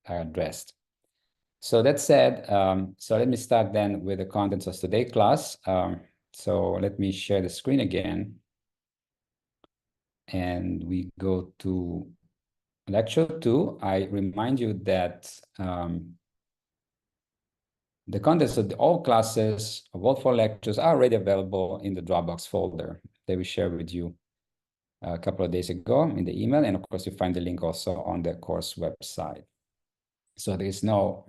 are addressed. So that said, so let me start then with the contents of today's class. So let me share the screen again. And we go to lecture 2. I remind you that the contents of all classes of all 4 lectures are already available in the Dropbox folder that we shared with you a couple of days ago in the email. And of course, you find the link also on the course website. So there is no,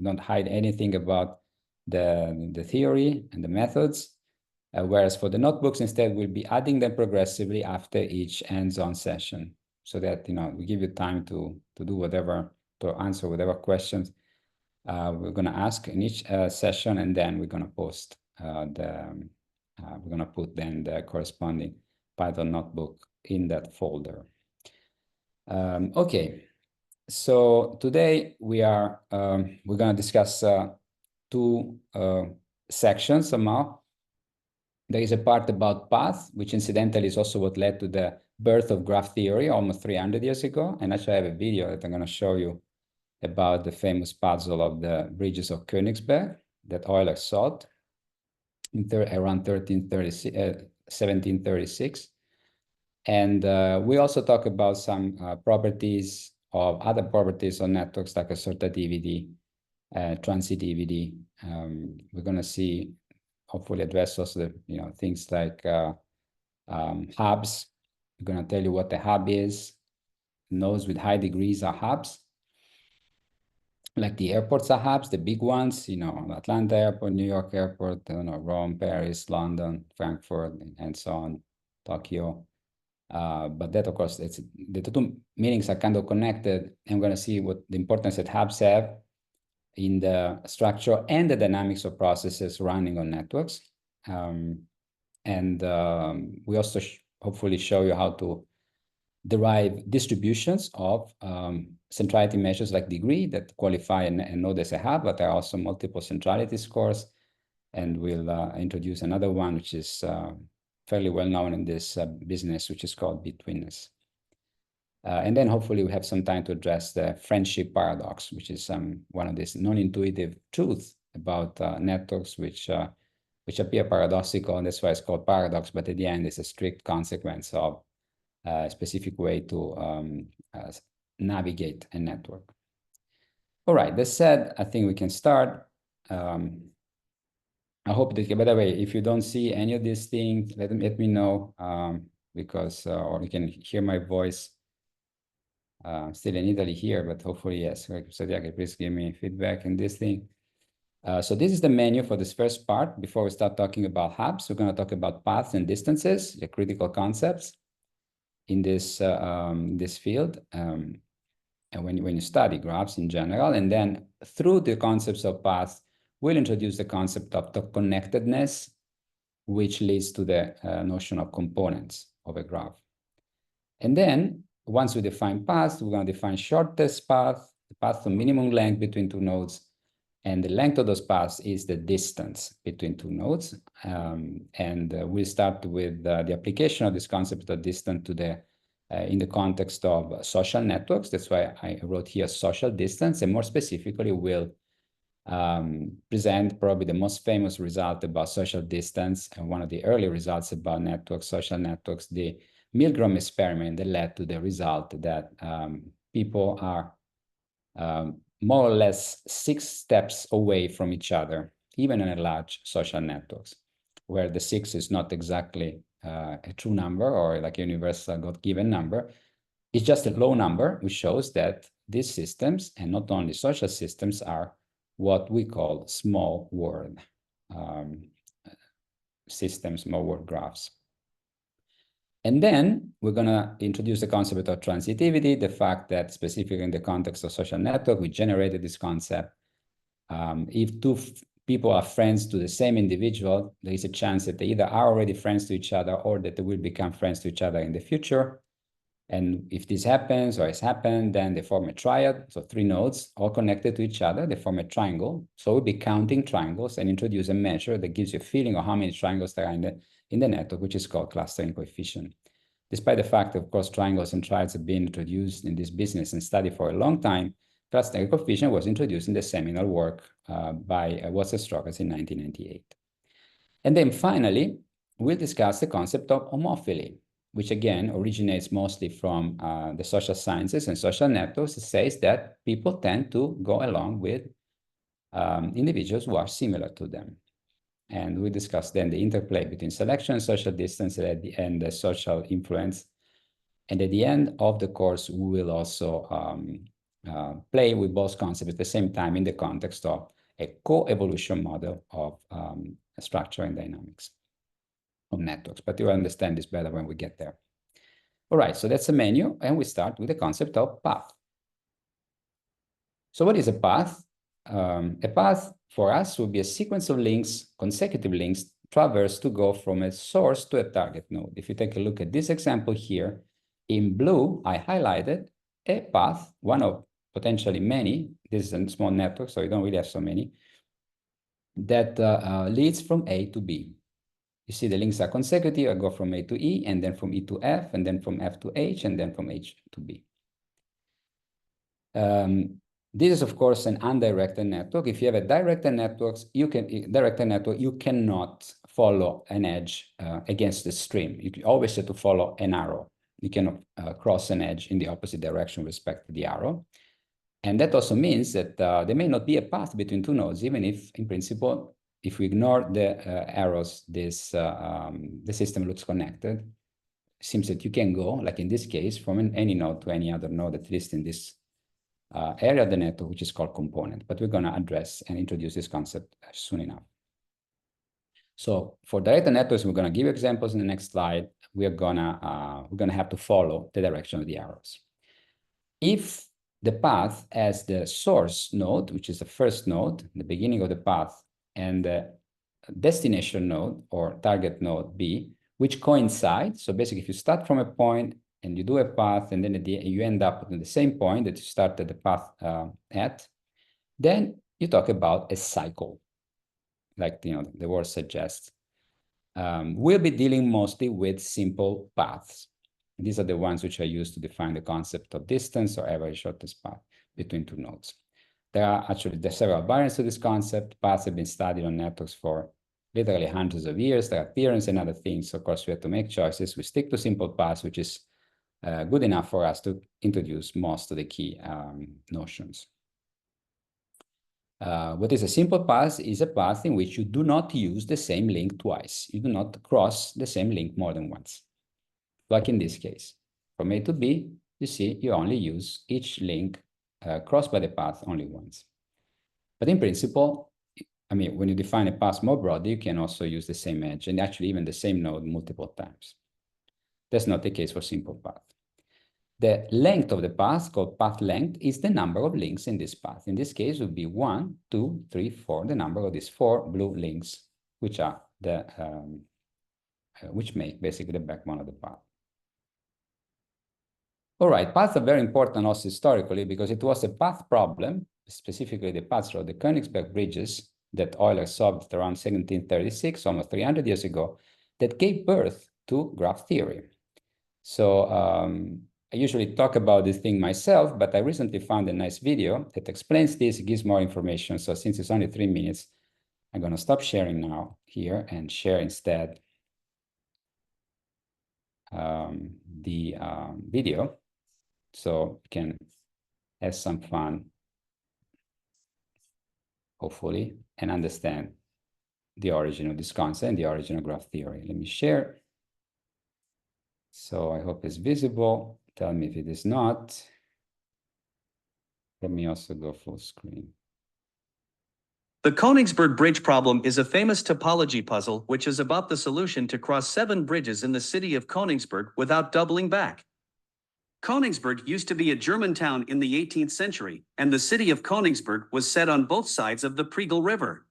don't hide anything about the theory and the methods. Whereas for the notebooks, instead, we'll be adding them progressively after each hands-on session, so that we give you time to do whatever, to answer whatever questions we're going to ask in each session, and then we're going to post we're going to put then the corresponding Python notebook in that folder. Okay, so today we're going to discuss 2 sections somehow. There is a part about path, which incidentally is also what led to the birth of graph theory almost 300 years ago. And actually I have a video that I'm going to show you about the famous puzzle of the bridges of Königsberg that Euler solved in around 1736. And we also talk about some properties of other properties on networks like assortativity, transitivity. We're going to see, hopefully address also the things like hubs. I'm going to tell you what the hub is. Nodes with high degrees are hubs. Like the airports are hubs, the big ones, Atlanta Airport, New York Airport, Rome, Paris, London, Frankfurt, and so on, Tokyo. But that, of course, the 2 meanings are kind of connected. And we're going to see what the importance that hubs have in the structure and the dynamics of processes running on networks. We also hopefully show you how to derive distributions of centrality measures like degree that qualify a node as a hub, but there are also multiple centrality scores. And we'll introduce another one, which is fairly well known in this business, which is called betweenness. And then hopefully we have some time to address the friendship paradox, which is one of these non-intuitive truths about networks, which appear paradoxical, and that's why it's called paradox, but at the end it's a strict consequence of a specific way to navigate a network. All right, that said, I think we can start. I hope that, by the way, if you don't see any of these things, let me know, because, or you can hear my voice. Still in Italy here, but hopefully, yes. So yeah, please give me feedback in this thing. So this is the menu for this first part. Before we start talking about hubs, we're going to talk about paths and distances, the critical concepts in this field, and when you study graphs in general. And then through the concepts of paths, we'll introduce the concept of the connectedness, which leads to the notion of components of a graph. And then once we define paths, we're going to define shortest path, the path to minimum length between 2 nodes. And the length of those paths is the distance between 2 nodes. We'll start with the application of this concept of distance to the in the context of social networks. That's why I wrote here social distance, and more specifically, we'll present probably the most famous result about social distance, and one of the early results about networks, social networks, the Milgram experiment that led to the result that people are more or less 6 steps away from each other, even in a large social networks, where the 6 is not exactly a true number or like a universal God-given number. It's just a low number, which shows that these systems, and not only social systems, are what we call small world systems, small world graphs. And then we're going to introduce the concept of transitivity, the fact that specifically in the context of social network, we generated this concept. If 2 people are friends to the same individual, there is a chance that they either are already friends to each other or that they will become friends to each other in the future. And if this happens or has happened, then they form a triad. So 3 nodes all connected to each other, they form a triangle. So we'll be counting triangles and introduce a measure that gives you a feeling of how many triangles there are in the network, which is called clustering coefficient. Despite the fact, of course, triangles and triads have been introduced in this business and studied for a long time, clustering coefficient was introduced in the seminal work by Watson-Strokas in 1998. And then finally, we'll discuss the concept of homophily, which again originates mostly from the social sciences and social networks. It says that people tend to go along with individuals who are similar to them. And we discussed then the interplay between selection, social distance, and the social influence. And at the end of the course, we will also play with both concepts at the same time in the context of a co-evolution model of structure and dynamics of networks. But you will understand this better when we get there. All right, so that's the menu, and we start with the concept of path. So what is a path? A path for us would be a sequence of links, consecutive links, traversed to go from a source to a target node. If you take a look at this example here, in blue, I highlighted a path, one of potentially many. This is a small network, so you don't really have so many, that leads from A to B. You see the links are consecutive. I go from A to E, and then from E to F, and then from F to H, and then from H to B. This is, of course, an undirected network. If you have a directed network, you cannot follow an edge against the stream. You always have to follow an arrow. You cannot cross an edge in the opposite direction with respect to the arrow. And that also means that there may not be a path between two nodes, even if, in principle, if we ignore the arrows, the system looks connected. It seems that you can go, like in this case, from any node to any other node, at least in this area of the network, which is called component. But we're going to address and introduce this concept soon enough. So for directed networks, we're going to give examples in the next slide. We're gonna have to follow the direction of the arrows. If the path has the source node, which is the first node, the beginning of the path, and the destination node or target node B, which coincide. So basically, if you start from a point and you do a path, and then at the end you end up at the same point that you started the path at, then you talk about a cycle, like the word suggests. We'll be dealing mostly with simple paths. These are the ones which are used to define the concept of distance or average shortest path between two nodes. There are several variants of this concept. Paths have been studied on networks for literally hundreds of years. There are theorems and other things. Of course, we have to make choices. We stick to simple paths, which is good enough for us to introduce most of the key notions. What is a simple path is a path in which you do not use the same link twice. You do not cross the same link more than once. Like in this case, from A to B, you see, you only use each link crossed by the path only once. But in principle, I mean, when you define a path more broadly, you can also use the same edge and actually even the same node multiple times. That's not the case for simple path. The length of the path, called path length, is the number of links in this path. In this case, it would be 1, 2, 3, 4, the number of these 4 blue links, which are the which make basically the backbone of the path. All right, paths are very important also historically because it was a path problem, specifically the paths of the Königsberg bridges that Euler solved around 1736, almost 300 years ago, that gave birth to graph theory. So I usually talk about this thing myself, but I recently found a nice video that explains this, gives more information. So since it's only 3 minutes, I'm going to stop sharing now here and share instead the video. So you can have some fun, hopefully, and understand the origin of this concept and the origin of graph theory. Let me share. So I hope it's visible. Tell me if it is not. Let me also go full screen. The Königsberg Bridge problem is a famous topology puzzle which is about the solution to cross 7 bridges in the city of Königsberg without doubling back. Königsberg used to be a German town in the 18th century, and the city of Königsberg was set on both sides of the Pregel River.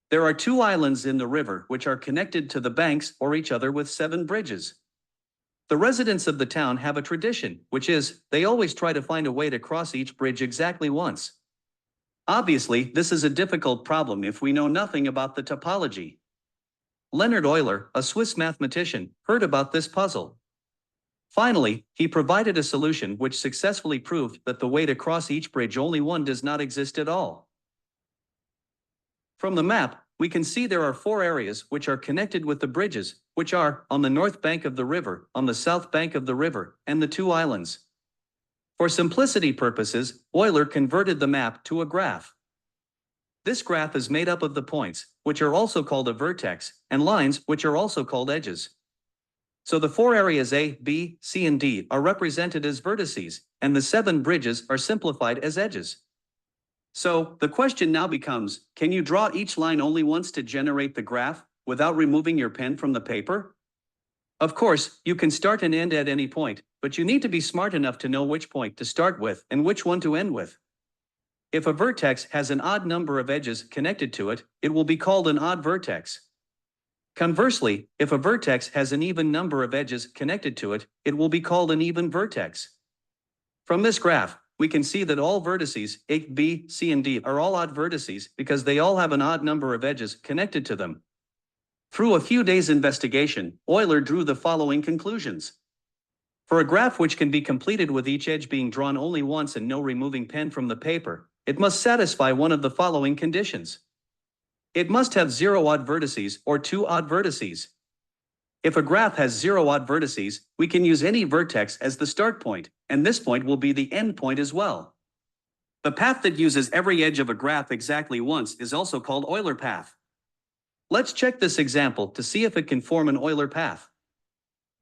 There are 2 islands in the river which are connected to the banks or each other with 7 bridges. The residents of the town have a tradition, which is, they always try to find a way to cross each bridge exactly once. Obviously, this is a difficult problem if we know nothing about the topology. Leonhard Euler, a Swiss mathematician, heard about this puzzle. Finally, he provided a solution which successfully proved that the way to cross each bridge only one does not exist at all. From the map, we can see there are 4 areas which are connected with the bridges, which are on the north bank of the river, on the south bank of the river, and the 2 islands. For simplicity purposes, Euler converted the map to a graph. This graph is made up of the points, which are also called a vertex, and lines, which are also called edges. So the 4 areas A, B, C, and D are represented as vertices, and the 7 bridges are simplified as edges. So the question now becomes, can you draw each line only once to generate the graph, without removing your pen from the paper? Of course, you can start and end at any point, but you need to be smart enough to know which point to start with and which one to end with. If a vertex has an odd number of edges connected to it, it will be called an odd vertex. Conversely, if a vertex has an even number of edges connected to it, it will be called an even vertex. From this graph, we can see that all vertices A, B, C, and D are all odd vertices because they all have an odd number of edges connected to them. Through a few days' investigation, Euler drew the following conclusions. For a graph which can be completed with each edge being drawn only once and no removing pen from the paper, it must satisfy one of the following conditions. It must have 0 odd vertices or 2 odd vertices. If a graph has 0 odd vertices, we can use any vertex as the start point, and this point will be the end point as well. The path that uses every edge of a graph exactly once is also called Euler path. Let's check this example to see if it can form an Euler path.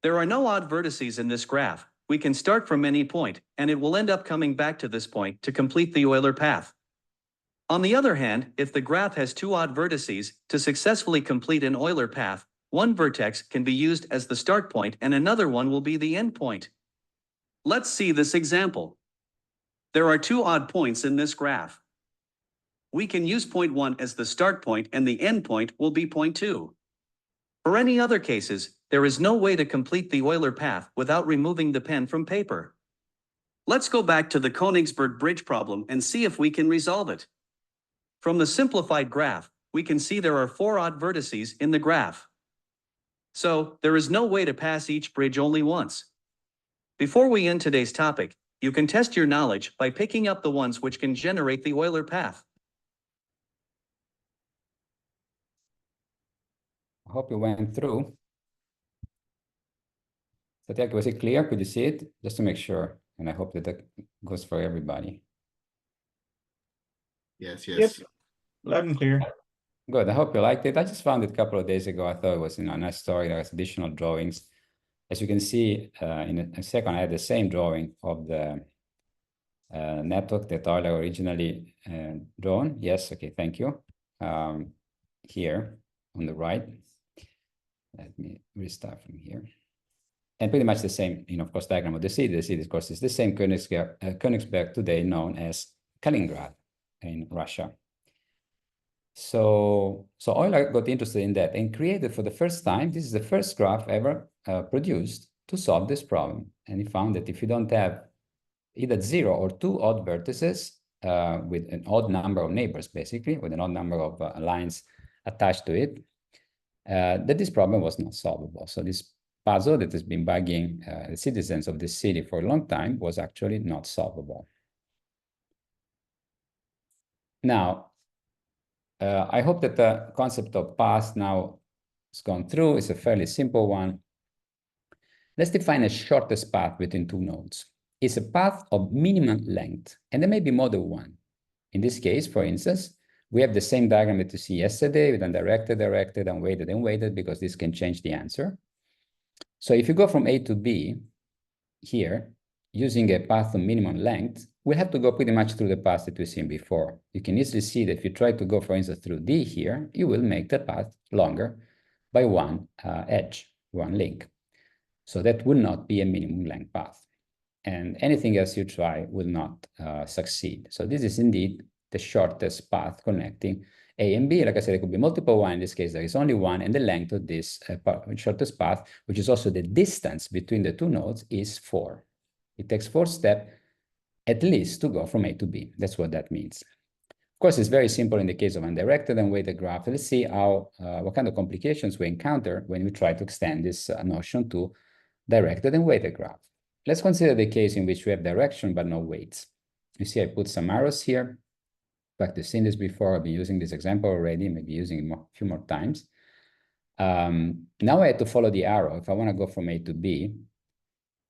There are no odd vertices in this graph. We can start from any point, and it will end up coming back to this point to complete the Euler path. On the other hand, if the graph has 2 odd vertices, to successfully complete an Euler path, one vertex can be used as the start point and another one will be the end point. Let's see this example. There are 2 odd points in this graph. We can use point 1 as the start point and the end point will be point 2. For any other cases, there is no way to complete the Euler path without removing the pen from paper. Let's go back to the Königsberg bridge problem and see if we can resolve it. From the simplified graph, we can see there are 4 odd vertices in the graph. So, there is no way to pass each bridge only once. Before we end today's topic, you can test your knowledge by picking up the ones which can generate the Euler path. I hope you went through. Santiago, was it clear? Could you see it? Just to make sure. And I hope that that goes for everybody. Yes. Yep. Loud and clear. Good. I hope you liked it. I just found it a couple of days ago. I thought it was, a nice story. There was additional drawings. As you can see, in a second, I had the same drawing of the network that Euler originally drawn. Yes. Okay. Thank you. Here on the right. Let me restart from here. And pretty much the same, of course, diagram of the city. The city, of course, is the same Königsberg today known as Kaliningrad in Russia. So Euler got interested in that and created for the first time, this is the first graph ever produced to solve this problem. And he found that if you don't have either 0 or 2 odd vertices with an odd number of neighbors, basically, with an odd number of lines attached to it, that this problem was not solvable. So this puzzle that has been bugging the citizens of this city for a long time was actually not solvable. Now, I hope that the concept of path now has gone through. It's a fairly simple one. Let's define a shortest path between 2 nodes. It's a path of minimum length, and there may be more than one. In this case, for instance, we have the same diagram that you see yesterday with undirected, directed, unweighted, and weighted, because this can change the answer. So if you go from A to B here, using a path of minimum length, we'll have to go pretty much through the path that we've seen before. You can easily see that if you try to go, for instance, through D here, you will make the path longer by one edge, one link. So that will not be a minimum length path. And anything else you try will not succeed. So this is indeed the shortest path connecting A and B. Like I said, it could be multiple one. In this case, there is only one, and the length of this shortest path, which is also the distance between the 2 nodes, is 4. It takes 4 steps at least to go from A to B. That's what that means. Of course, it's very simple in the case of undirected and weighted graph. Let's see how what kind of complications we encounter when we try to extend this notion to directed and weighted graph. Let's consider the case in which we have direction but no weights. You see, I put some arrows here. In fact, I've seen this before. I've been using this example already, maybe using it a few more times. Now I have to follow the arrow if I want to go from A to B.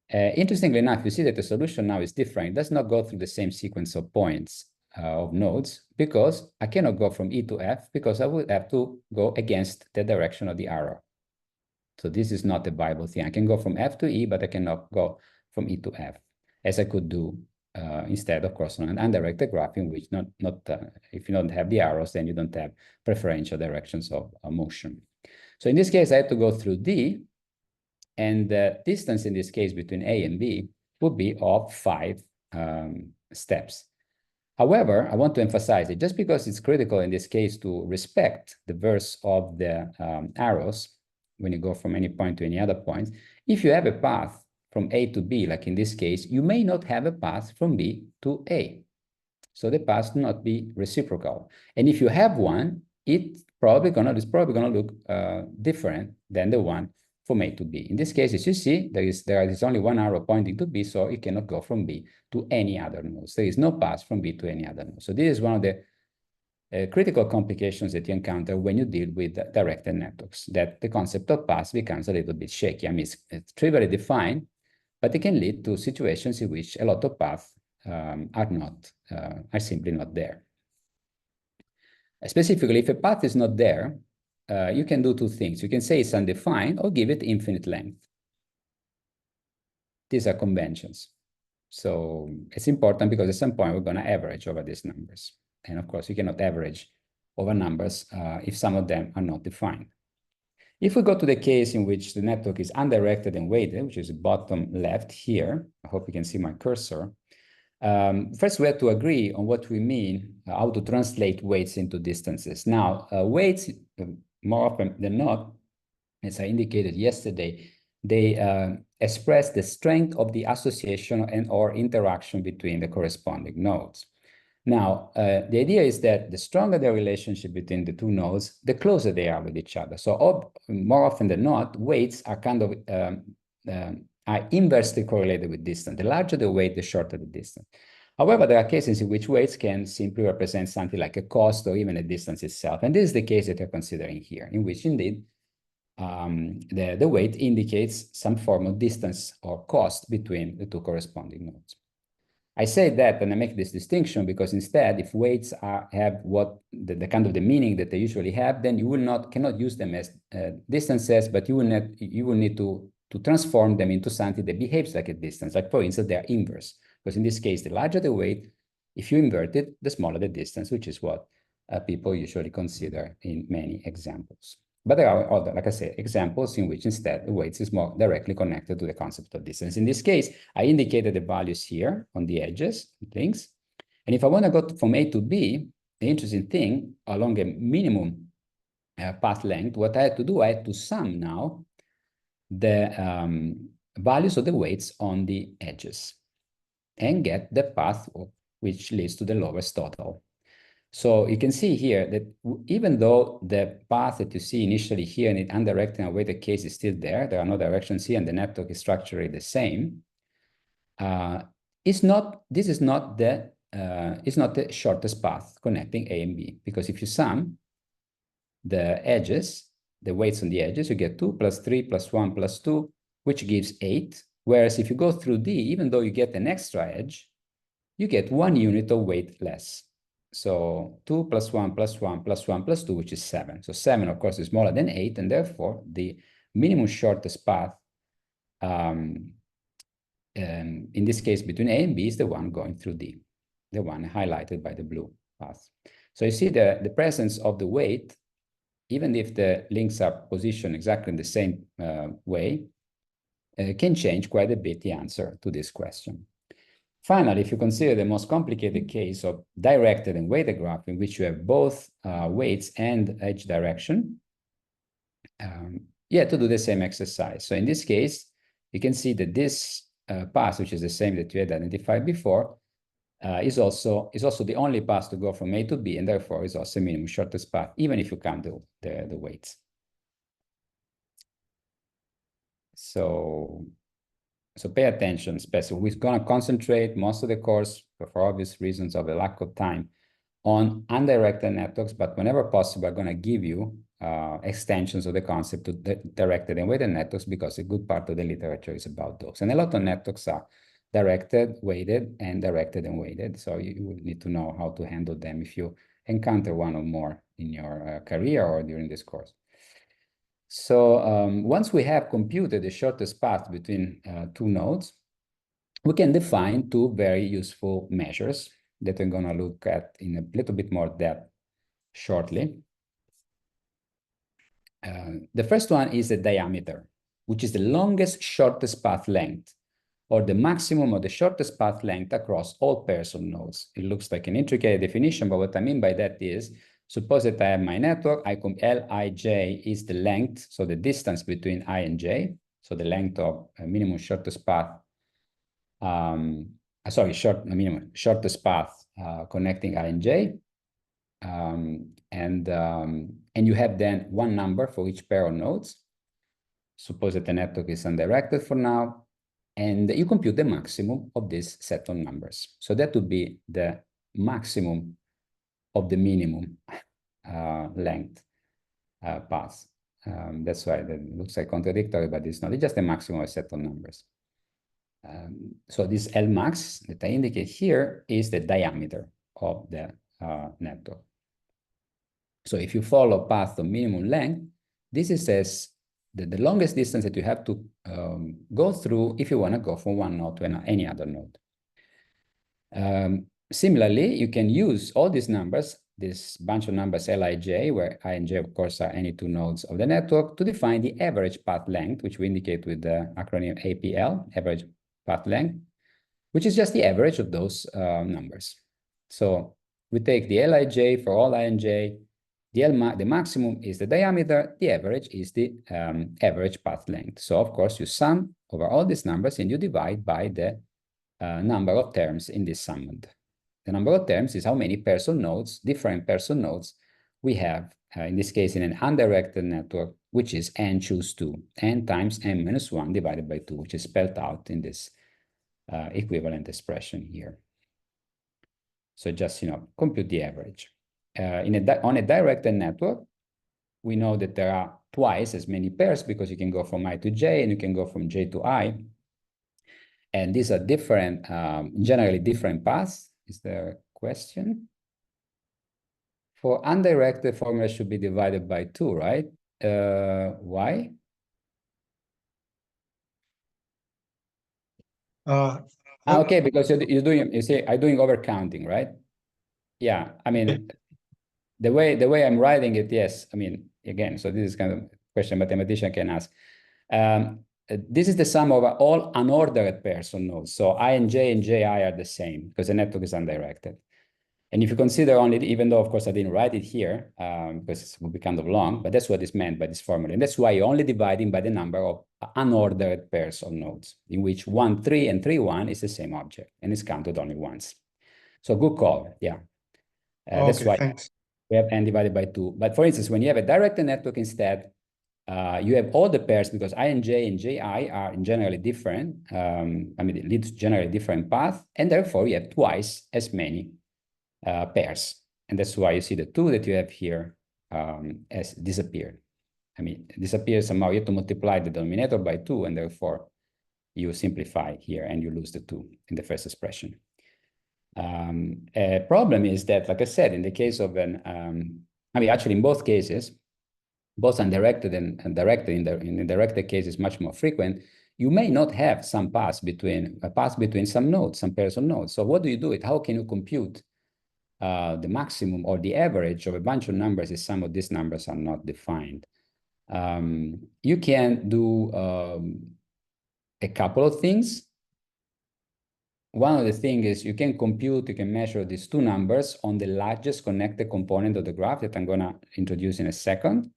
Interestingly enough, you see that the solution now is different. It does not go through the same sequence of points of nodes, because I cannot go from E to F, because I would have to go against the direction of the arrow. So this is not a viable thing. I can go from F to E, but I cannot go from E to F, as I could do instead, of course, on an undirected graph in which if you don't have the arrows, then you don't have preferential directions of motion. So in this case, I have to go through D, and the distance in this case between A and B would be of 5 steps. However, I want to emphasize it, just because it's critical in this case to respect the verse of the arrows when you go from any point to any other point. If you have a path from A to B, like in this case, you may not have a path from B to A. So the path will not be reciprocal. And if you have one, it's probably gonna look different than the one from A to B. In this case, as you see, there is only one arrow pointing to B, so it cannot go from B to any other node. There is no path from B to any other node. So this is one of the critical complications that you encounter when you deal with directed networks, that the concept of paths becomes a little bit shaky. I mean, it's trivially defined, but it can lead to situations in which a lot of paths are simply not there. Specifically, if a path is not there, you can do two things. You can say it's undefined or give it infinite length. These are conventions. So it's important because at some point we're going to average over these numbers. And of course, you cannot average over numbers if some of them are not defined. If we go to the case in which the network is undirected and weighted, which is bottom left here, I hope you can see my cursor. First, we have to agree on what we mean, how to translate weights into distances. Now, weights, more often than not, as I indicated yesterday, they express the strength of the association and or interaction between the corresponding nodes. Now, the idea is that the stronger the relationship between the two nodes, the closer they are with each other. So more often than not, weights are kind of are inversely correlated with distance. The larger the weight, the shorter the distance. However, there are cases in which weights can simply represent something like a cost or even a distance itself. And this is the case that you're considering here, in which indeed the weight indicates some form of distance or cost between the two corresponding nodes. I say that and I make this distinction because instead, if weights have what the kind of the meaning that they usually have, then you cannot use them as distances, but you will need to transform them into something that behaves like a distance. Like for instance, they are inverse, because in this case, the larger the weight, if you invert it, the smaller the distance, which is what people usually consider in many examples. But there are other, like I said, examples in which instead the weights is more directly connected to the concept of distance. In this case, I indicated the values here on the edges, links. And if I want to go from A to B, the interesting thing along a minimum path length, what I had to do, I had to sum now the values of the weights on the edges and get the path which leads to the lowest total. So you can see here that even though the path that you see initially here in the undirected and weighted case is still there are no directions here, and the network is structurally the same. This is not the shortest path connecting A and B, because if you sum the edges, the weights on the edges, you get 2 plus 3 plus 1 plus 2, which gives 8. Whereas if you go through D, even though you get an extra edge, you get 1 unit of weight less. So 2 plus 1 plus 1 plus 1 plus 2, which is 7. So 7, of course, is smaller than 8, and therefore the minimum shortest path, in this case between A and B, is the one going through D, the one highlighted by the blue path. So you see the presence of the weight, even if the links are positioned exactly in the same way, can change quite a bit the answer to this question. Finally, if you consider the most complicated case of directed and weighted graph, in which you have both weights and edge direction, you have to do the same exercise. So in this case, you can see that this path, which is the same that you had identified before, is also the only path to go from A to B, and therefore is also minimum shortest path, even if you count the weights. So So pay attention, especially. We're going to concentrate most of the course, for obvious reasons of a lack of time, on undirected networks, but whenever possible, I'm going to give you extensions of the concept to directed and weighted networks, because a good part of the literature is about those. And a lot of networks are directed, weighted, and directed and weighted. So you will need to know how to handle them if you encounter one or more in your career or during this course. So once we have computed the shortest path between two nodes, we can define two very useful measures that I'm going to look at in a little bit more depth shortly. The first one is the diameter, which is the longest shortest path length, or the maximum of the shortest path length across all pairs of nodes. It looks like an intricate definition, but what I mean by that is, suppose that I have my network, Lij is the length, so the distance between I and j, so the length of a minimum shortest path, minimum shortest path connecting I and j. And you have then one number for each pair of nodes. Suppose that the network is undirected for now, and you compute the maximum of this set of numbers. So that would be the maximum of the minimum length path. That's why that looks like contradictory, but it's not. It's just the maximum of a set of numbers. So this L max that I indicate here is the diameter of the network. So if you follow path of minimum length, this is the longest distance that you have to go through if you want to go from one node to any other node. Similarly, you can use all these numbers, this bunch of numbers Lij, where I and j, of course, are any two nodes of the network, to define the average path length, which we indicate with the acronym APL, average path length, which is just the average of those numbers. So we take the Lij for all I and j, the maximum is the diameter, the average is the average path length. So of course you sum over all these numbers and you divide by the number of terms in this summand. The number of terms is how many pairs of nodes, different pairs of nodes, we have, in this case in an undirected network, which is n choose 2, n times n minus 1 divided by 2, which is spelled out in this equivalent expression here. So just, compute the average. On a directed network, we know that there are twice as many pairs because you can go from I to j and you can go from j to I. And these are different, generally different paths. Is there a question? For undirected, formula should be divided by 2, right? Why? Uh, Okay, because you're doing, I'm doing overcounting, right? Yeah, I mean, the way I'm writing it, yes. I mean, again, so this is kind of a question a mathematician can ask. This is the sum of all unordered pairs of nodes. So I and ji are the same because the network is undirected. And if you consider only, even though, of course, I didn't write it here because it would be kind of long, but that's what is meant by this formula. And that's why you're only dividing by the number of unordered pairs of nodes, in which 1, 3, and 3, 1 is the same object, and it's counted only once. So good call, yeah. That's why thanks. we have n divided by 2. But for instance, when you have a directed network instead, you have all the pairs because I and j and ji are generally different. It leads to generally different path, and therefore you have twice as many pairs. And that's why you see the 2 that you have here has disappeared. Disappears somehow. You have to multiply the denominator by 2, and therefore you simplify here and you lose the 2 in the first expression. A problem is that, like I said, in the case of actually in both cases, both undirected and directed, in the directed case is much more frequent, you may not have some path between some nodes, some pairs of nodes. So what do you do? How can you compute the maximum or the average of a bunch of numbers if some of these numbers are not defined? You can do a couple of things. One of the things is you can measure these two numbers on the largest connected component of the graph that I'm going to introduce in a second.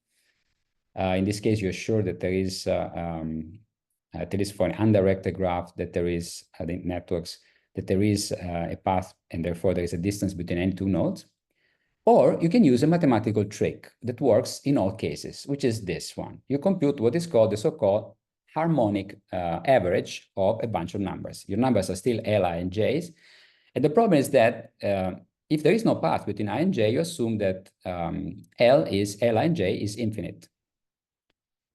In this case, you're sure that there is, at least for an undirected graph, that there is, networks, that there is a path, and therefore there is a distance between any two nodes. Or you can use a mathematical trick that works in all cases, which is this one. You compute what is called the so-called harmonic average of a bunch of numbers. Your numbers are still Li and J's. And the problem is that if there is no path between I and J, you assume that Li and J is infinite.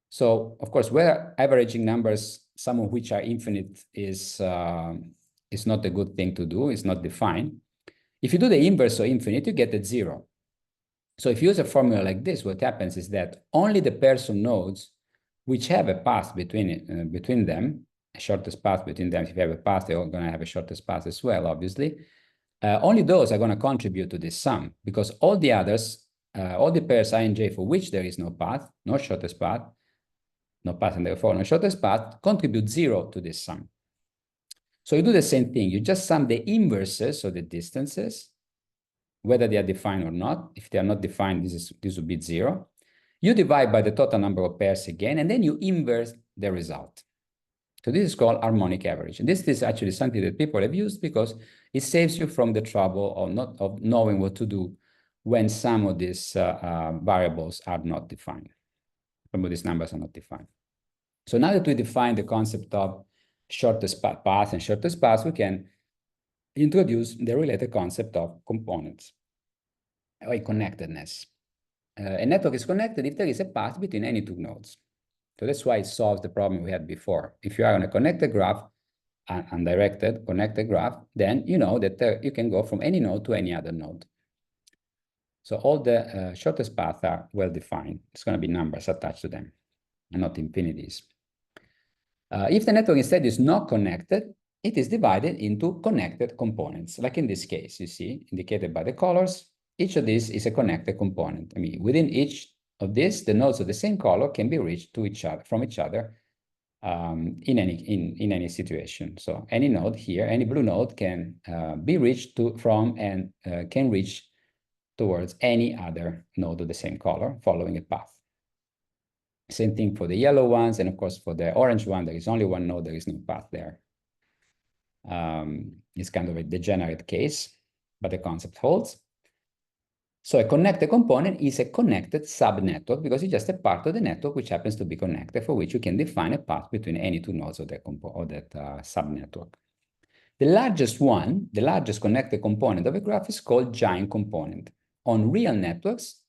So of course, we're averaging numbers, some of which are infinite is not a good thing to do. It's not defined. If you do the inverse of infinite, you get at 0. So if you use a formula like this, what happens is that only the pairs of nodes which have a path between them, a shortest path between them, if you have a path, they're going to have a shortest path as well, obviously. Only those are going to contribute to this sum, because all the others, all the pairs I and J for which there is no path, no shortest path, no path and therefore no shortest path, contribute 0 to this sum. So you do the same thing. You just sum the inverses of the distances, whether they are defined or not. If they are not defined, this would be 0. You divide by the total number of pairs again, and then you inverse the result. So this is called harmonic average. And this is actually something that people have used because it saves you from the trouble of knowing what to do when some of these variables are not defined. Some of these numbers are not defined. So now that we define the concept of shortest path and shortest path, we can introduce the related concept of components or connectedness. A network is connected if there is a path between any two nodes. So that's why it solves the problem we had before. If you are on a connected graph, undirected connected graph, then you know that you can go from any node to any other node. So all the shortest paths are well defined. It's going to be numbers attached to them and not infinities. If the network instead is not connected, it is divided into connected components. Like in this case, you see, indicated by the colors, each of these is a connected component. I mean, within each of these, the nodes of the same color can be reached from each other in any situation. So any node here, any blue node can be reached from and can reach towards any other node of the same color following a path. Same thing for the yellow ones, and of course for the orange one, there is only one node, there is no path there. It's kind of a degenerate case, but the concept holds. So a connected component is a connected subnetwork because it's just a part of the network which happens to be connected, for which you can define a path between any two nodes of that subnetwork. The largest one, the largest connected component of a graph is called giant component. On real networks,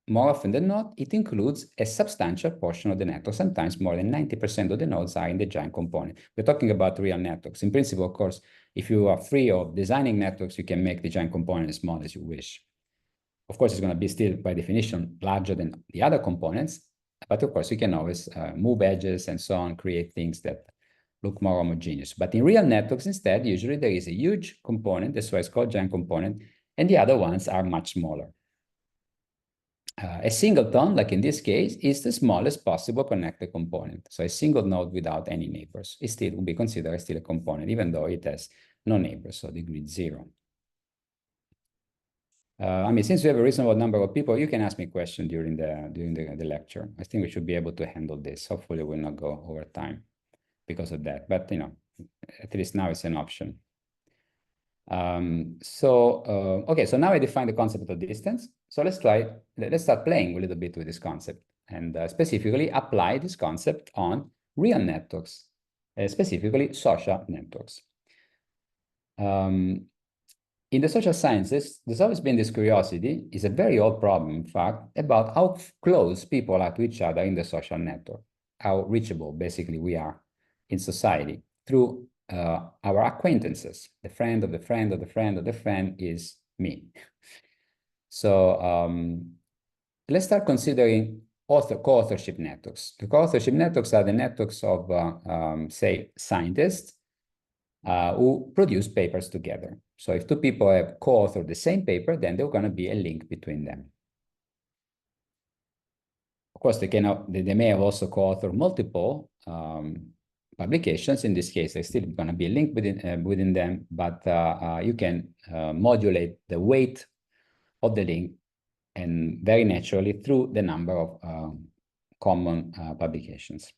more often than not, it includes a substantial portion of the network. Sometimes more than 90% of the nodes are in the giant component. We're talking about real networks. In principle, of course, if you are free of designing networks, you can make the giant component as small as you wish. Of course, it's going to be still, by definition, larger than the other components. But of course, you can always move edges and so on, create things that look more homogeneous. But in real networks, instead, usually there is a huge component. That's why it's called giant component. And the other ones are much smaller. A singleton, like in this case, is the smallest possible connected component. So a single node without any neighbors. It still will be considered still a component, even though it has no neighbors, so degree 0. I mean, since we have a reasonable number of people, you can ask me questions during the lecture. I think we should be able to handle this. Hopefully, we'll not go over time because of that. But you know, at least now it's an option. Okay, so now I define the concept of distance. So let's start playing a little bit with this concept and specifically apply this concept on real networks, specifically social networks. In the social sciences, there's always been this curiosity, it's a very old problem, in fact, about how close people are to each other in the social network, how reachable, basically, we are in society through our acquaintances. The friend of the friend of the friend of the friend is me. So let's start considering co-authorship networks. The co-authorship networks are the networks of, say, scientists who produce papers together. So if two people have co-authored the same paper, then there's going to be a link between them. Of course, they may have also co-authored multiple publications. In this case, there's still going to be a link within them, but you can modulate the weight of the link and very naturally through the number of common publications.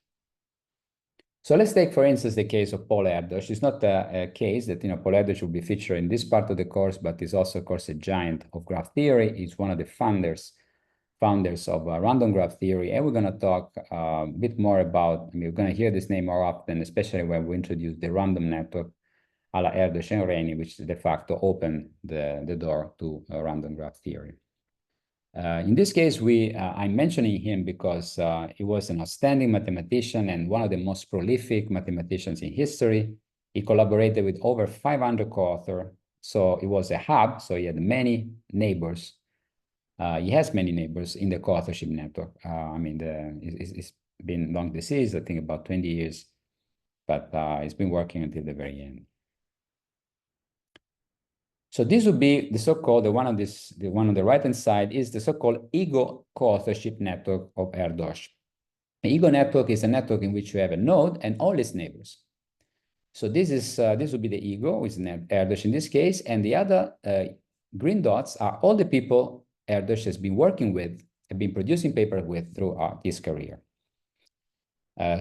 So let's take, for instance, the case of Paul Erdős. It's not a case that, Paul Erdős will be featured in this part of the course, but is also, of course, a giant of graph theory. He's one of the founders founders of random graph theory, and we're going to talk a bit more about, I mean, we're going to hear this name more often, especially when we introduce the random network a la Erdős and Rényi, which de facto opened the door to random graph theory. In this case, I'm mentioning him because he was an outstanding mathematician and one of the most prolific mathematicians in history. He collaborated with over 500 co-authors, so it was a hub, so he had many neighbors. He has many neighbors in the co-authorship network. I mean, it's been long deceased, I think about 20 years, but he's been working until the very end. So this would be the so-called, the one on the right-hand side is the so-called ego co-authorship network of Erdős. The ego network is a network in which you have a node and all its neighbors. So this would be the ego, which is Erdős in this case, and the other green dots are all the people Erdős has been working with, have been producing papers with throughout his career.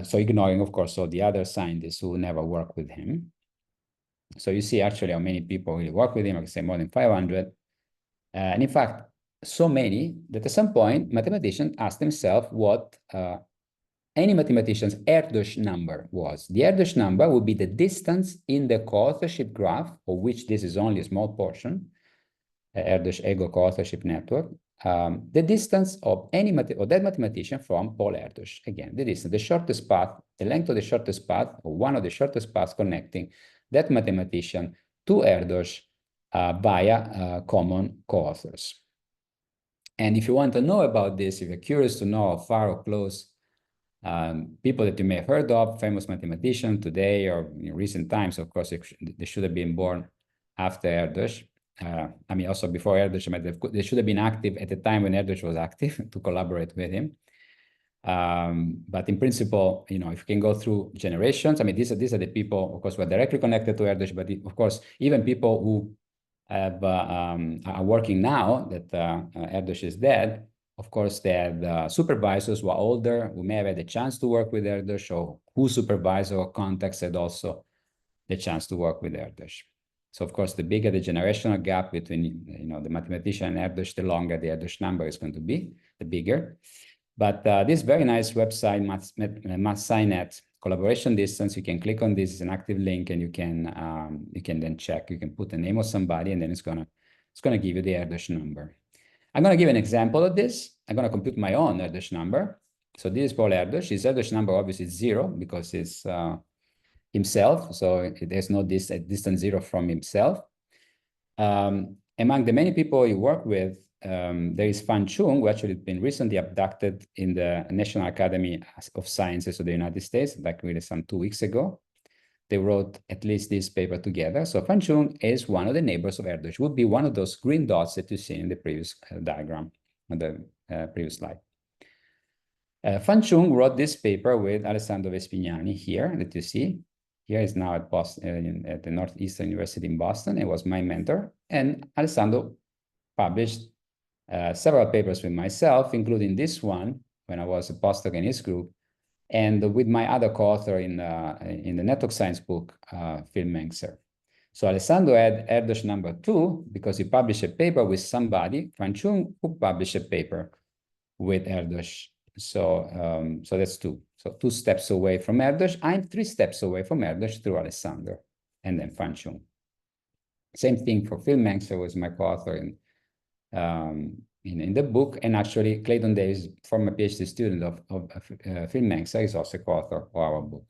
So ignoring, of course, all the other scientists who never worked with him. So you see actually how many people really work with him, I can say more than 500. And in fact, so many that at some point, mathematicians asked themselves what any mathematician's Erdős number was. The Erdős number would be the distance in the co-authorship graph, of which this is only a small portion, Erdős ego co-authorship network, the distance of that mathematician from Paul Erdős. Again, the distance, the shortest path, the length of the shortest path, or one of the shortest paths connecting that mathematician to Erdős via common co-authors. And if you want to know about this, if you're curious to know how far or close people that you may have heard of, famous mathematicians today or in recent times, of course, they should have been born after Erdős. I mean, also before Erdős, they should have been active at the time when Erdős was active to collaborate with him. But in principle, you know, if you can go through generations, I mean, these are the people, of course, who are directly connected to Erdős, but of course, even people who have, are working now that Erdős is dead, of course, they had supervisors who are older, who may have had the chance to work with Erdős, or whose supervisor or contacts had also the chance to work with Erdős. So, of course, the bigger the generational gap between, you know, the mathematician and Erdős, the longer the Erdős number is going to be, the bigger. But this very nice website, MathSciNet, collaboration distance, you can click on this, it's an active link, and you can then check, you can put the name of somebody, and then it's gonna give you the Erdős number. I'm gonna give an example of this. I'm gonna compute my own Erdős number. So this is Paul Erdős. His Erdős number obviously is 0 because it's himself, so there's no distance 0 from himself. Among the many people he worked with, there is Fan Chung, who actually been recently abducted in the National Academy of Sciences of the United States, like really some 2 weeks ago. They wrote at least this paper together. So Fan Chung is one of the neighbors of Erdős, would be one of those green dots that you see in the previous diagram, on the previous slide. Fan Chung wrote this paper with Alessandro Vespignani here that you see. Here is now at Boston, at the Northeastern University in Boston. It was my mentor. And Alessandro published several papers with myself, including this one when I was a postdoc in his group, and with my other co-author in the network science book, Phil Menkser. So Alessandro had Erdős number 2 because he published a paper with somebody, Fan Chung, who published a paper with Erdős. So that's 2. So 2 steps away from Erdős. I'm 3 steps away from Erdős through Alessandro, and then Fan Chung. Same thing for Phil Menkser, was my co-author in the book, and actually Clayton Davis, former PhD student of Phil Menkser, is also co-author of our book.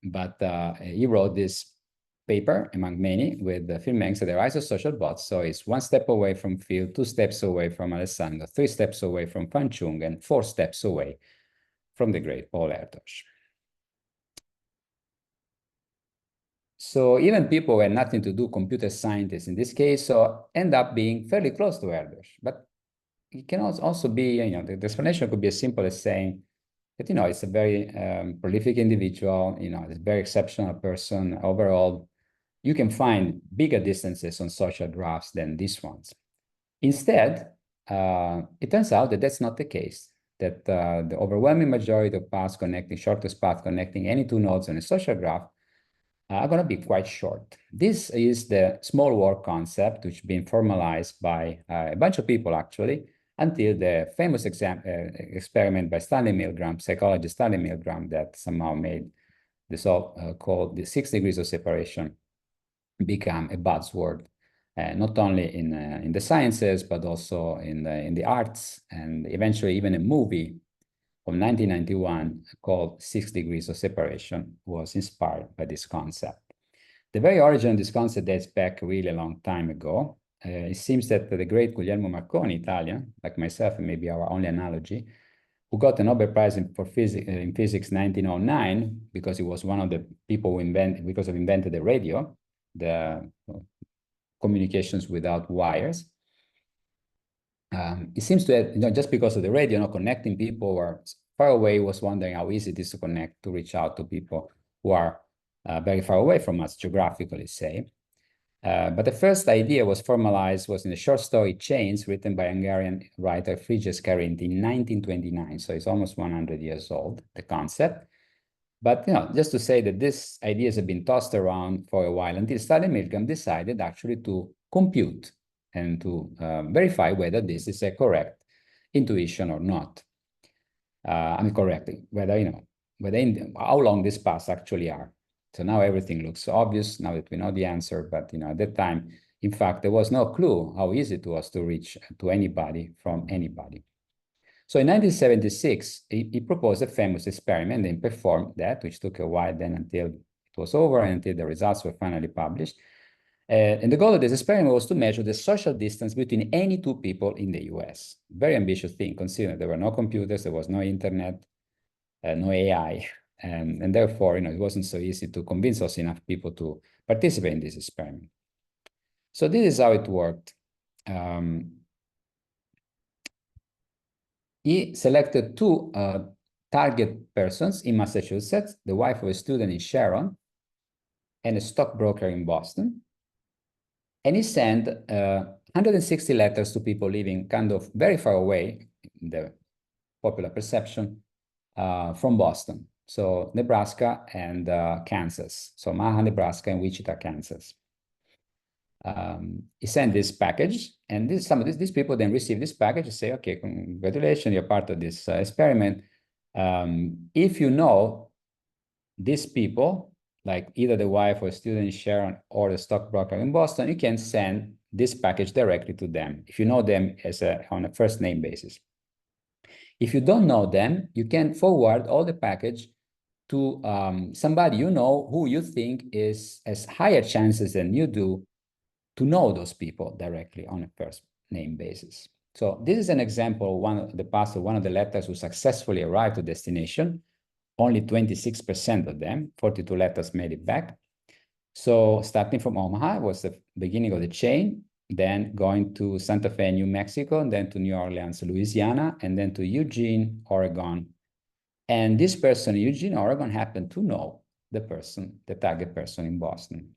But he wrote this paper, among many, with Phil Menkser, The Rise of Social Bots. So it's 1 step away from Phil, 2 steps away from Alessandro, 3 steps away from Fan Chung, and 4 steps away from the great Paul Erdős. So even people who had nothing to do, computer scientists in this case, so end up being fairly close to Erdős. But it can also be, you know, the explanation could be as simple as saying that, you know, it's a very prolific individual, you know, it's a very exceptional person. Overall, you can find bigger distances on social graphs than these ones. Instead, it turns out that that's not the case, that the overwhelming majority of paths connecting, shortest path connecting any 2 nodes on a social graph are going to be quite short. This is the small world concept, which has been formalized by a bunch of people, actually, until the famous experiment by Stanley Milgram, psychologist Stanley Milgram, that somehow made the so-called the 6 degrees of separation become a buzzword, not only in the sciences, but also in the arts, and eventually even a movie from 1991 called 6 Degrees of Separation was inspired by this concept. The very origin of this concept dates back really a long time ago. It seems that the great Guglielmo Marconi, Italian, like myself, and maybe our only analogy, who got the Nobel Prize in physics 1909 because he was one of the people who invented the radio, the communications without wires. It seems to have, just because of the radio, connecting people who are far away, was wondering how easy it is to connect, to reach out to people who are very far away from us, geographically, say. But the first idea was in the short story Chains, written by Hungarian writer Frigyes Karint in 1929. So it's almost 100 years old, the concept. But just to say that these ideas have been tossed around for a while until Stanley Milgram decided actually to compute and to verify whether this is a correct intuition or not. Correct, how long these paths actually are. So now everything looks obvious now that we know the answer, but at that time, in fact, there was no clue how easy it was to reach to anybody from anybody. So in 1976, he proposed a famous experiment and performed that, which took a while then until it was over and until the results were finally published. And the goal of this experiment was to measure the social distance between any two people in the US. Very ambitious thing, considering there were no computers, there was no internet, no AI, and therefore, it wasn't so easy to convince us enough people to participate in this experiment. So this is how it worked. He selected two target persons in Massachusetts, the wife of a student in Sharon and a stockbroker in Boston. And he sent 160 letters to people living kind of very far away, in the popular perception, from Boston. So Nebraska and Kansas. So Omaha, Nebraska, and Wichita, Kansas. He sent this package, and some of these people then receive this package and say, okay, congratulations, you're part of this experiment. If you know these people, like either the wife or student in Sharon or the stockbroker in Boston, you can send this package directly to them if you know them on a first name basis. If you don't know them, you can forward all the package to somebody who you think has higher chances than you do to know those people directly on a first name basis. So this is an example of one of the letters who successfully arrived to destination. Only 26% of them, 42 letters, made it back. So starting from Omaha was the beginning of the chain, then going to Santa Fe, New Mexico, and then to New Orleans, Louisiana, and then to Eugene, Oregon. And this person in Eugene, Oregon, happened to know the target person in Boston.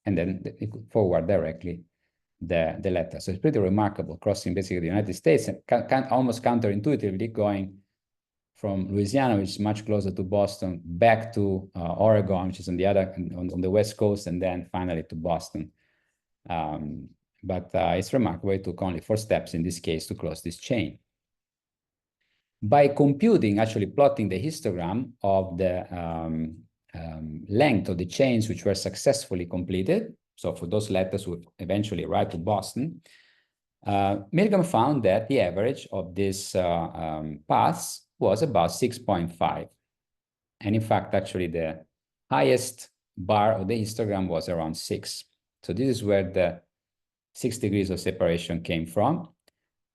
And then it could forward directly the letter. So it's pretty remarkable, crossing basically the United States, and almost counterintuitively going from Louisiana, which is much closer to Boston, back to Oregon, which is on the West Coast, and then finally to Boston. But it's remarkable. It took only 4 steps in this case to close this chain. By computing, actually plotting the histogram of the length of the chains which were successfully completed, so for those letters who eventually arrived to Boston, Milgram found that the average of these paths was about 6.5. And in fact, actually the highest bar of the histogram was around 6. So this is where the 6 degrees of separation came from.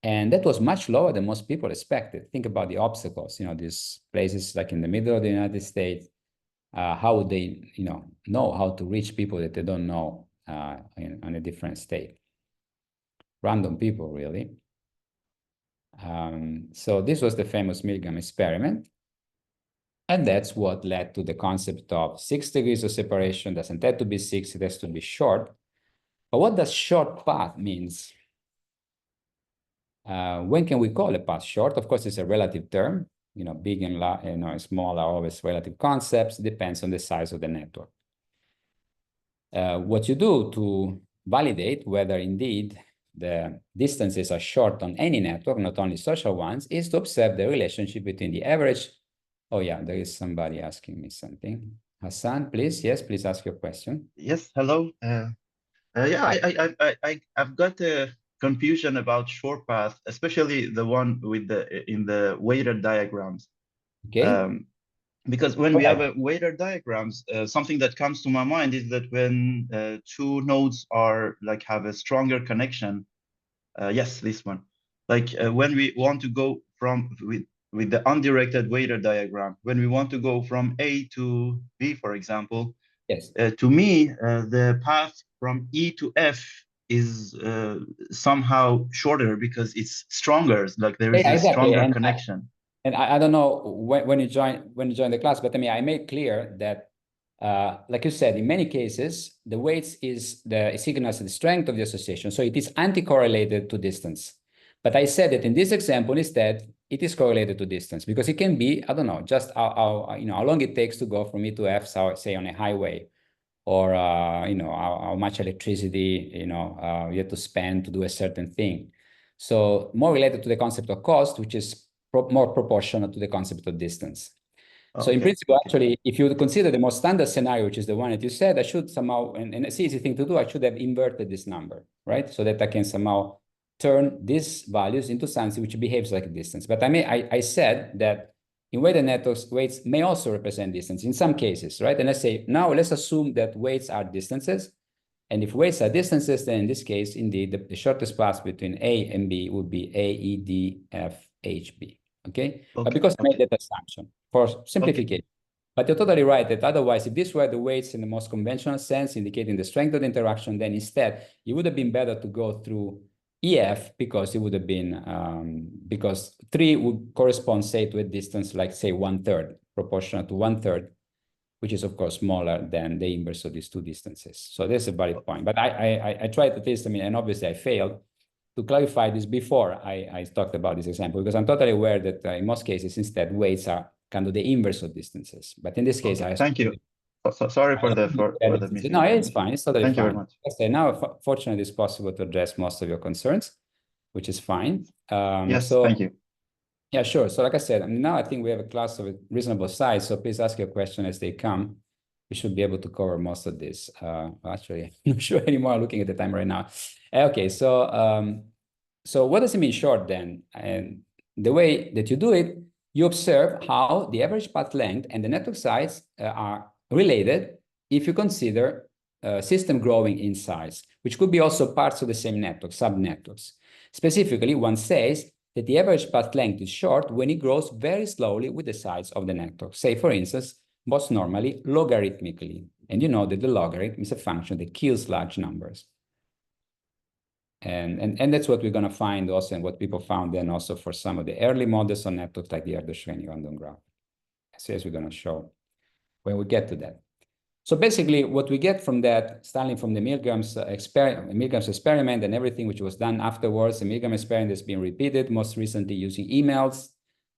And that was much lower than most people expected. Think about the obstacles, these places like in the middle of the United States, how would they, know how to reach people that they don't know in a different state? Random people, really. So this was the famous Milgram experiment. And that's what led to the concept of 6 degrees of separation. Doesn't have to be 6, it has to be short. But what does short path means? When can we call a path short? Of course, it's a relative term. Big and small are always relative concepts. It depends on the size of the network. what you do to validate whether indeed the distances are short on any network, not only social ones, is to observe the relationship between the average. Oh yeah, there is somebody asking me something. Hassan, please, yes, please ask your question. Yes, hello. Yeah, I've got a confusion about short path, especially the one with the in the weighted diagrams. Okay. Um, because when All we have right. a weighted diagrams, something that comes to my mind is that when two nodes are like have a stronger connection, yes, this one, like when we want to go from with the undirected weighted diagram, when we want to go from A to B, for example, Yes. to me, the path from E to F is somehow shorter because it's stronger. Like there is Yeah, a exactly. stronger And connection. I don't know when you join the class, but I mean I made clear that like you said, in many cases the weights is the signals the strength of the association, so it is anti-correlated to distance. But I said that in this example instead it is correlated to distance because it can be, I don't know, just how long it takes to go from E to F, so say on a highway, or how much electricity you have to spend to do a certain thing. So more related to the concept of cost, which is more proportional to the concept of distance. So in Okay, principle, okay, actually, if you consider the most standard scenario, which is the one that you said, I should somehow, and it's an easy thing to do, I should have inverted this number, right? So that I can somehow turn these values into something which behaves like a distance. But I said that in weighted networks, weights may also represent distance in some cases, right? And let's assume that weights are distances. And if weights are distances, then in this case, indeed, the shortest path between A and B would be A, E, D, F, H, B. Okay? But okay, because I made okay, that assumption for okay, simplification. But you're totally right that otherwise, if these were the weights in the most conventional sense, indicating the strength of the interaction, then instead, it would have been better to go through EF because it would have been, because 3 would correspond, say, to a distance like, say, 1/3, proportional to 1/3, which is, of course, smaller than the inverse of these two distances. So that's a valid point. But I tried to test, and obviously I failed to clarify this before I talked about this example, because I'm totally aware that in most cases, instead, weights are kind of the inverse of distances. But in this case, okay. Thank you. Sorry for the no, it's misinformation. fine. It's totally Thank you very fine. much. I say now, fortunately, it's possible to address most of your concerns, which is fine. Yes, So thank you. yeah, sure. So like I said, now I think we have a class of a reasonable size. So please ask your question as they come. We should be able to cover most of this. Actually, I'm not sure anymore. Looking at the time right now. Okay, so what does it mean short then? And the way that you do it, you observe how the average path length and the network size are related if you consider system growing in size, which could be also parts of the same network, sub-networks. Specifically, one says that the average path length is short when it grows very slowly with the size of the network. Say, for instance, most normally logarithmically. And you know that the logarithm is a function that kills large numbers. And that's what we're going to find also, and what people found then also for some of the early models on networks like the Erdős-Rényi random graph. As we're going to show when we get to that. So basically, what we get from that, starting from the Milgram's experiment and everything which was done afterwards, the Milgram experiment has been repeated, most recently using emails.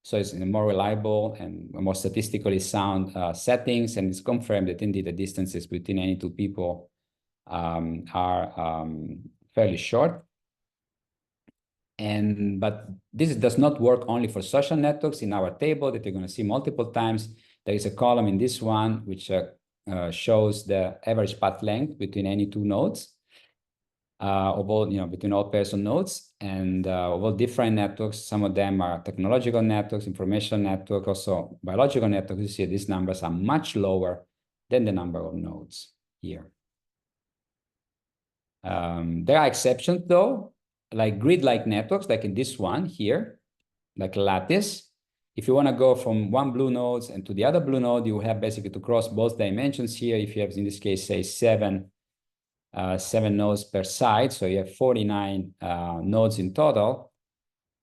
So it's in a more reliable and more statistically sound settings, and it's confirmed that indeed the distances between any two people are fairly short. But this does not work only for social networks. In our table that you're going to see multiple times, there is a column in this one which shows the average path length between any two nodes of all, between all pairs of nodes, and of all different networks. Some of them are technological networks, information networks, also biological networks. You see these numbers are much lower than the number of nodes here. There are exceptions though, like grid-like networks, like in this one here, like lattice. If you want to go from one blue node and to the other blue node, you have basically to cross both dimensions here. If you have, in this case, say seven nodes per side, so you have 49 nodes in total.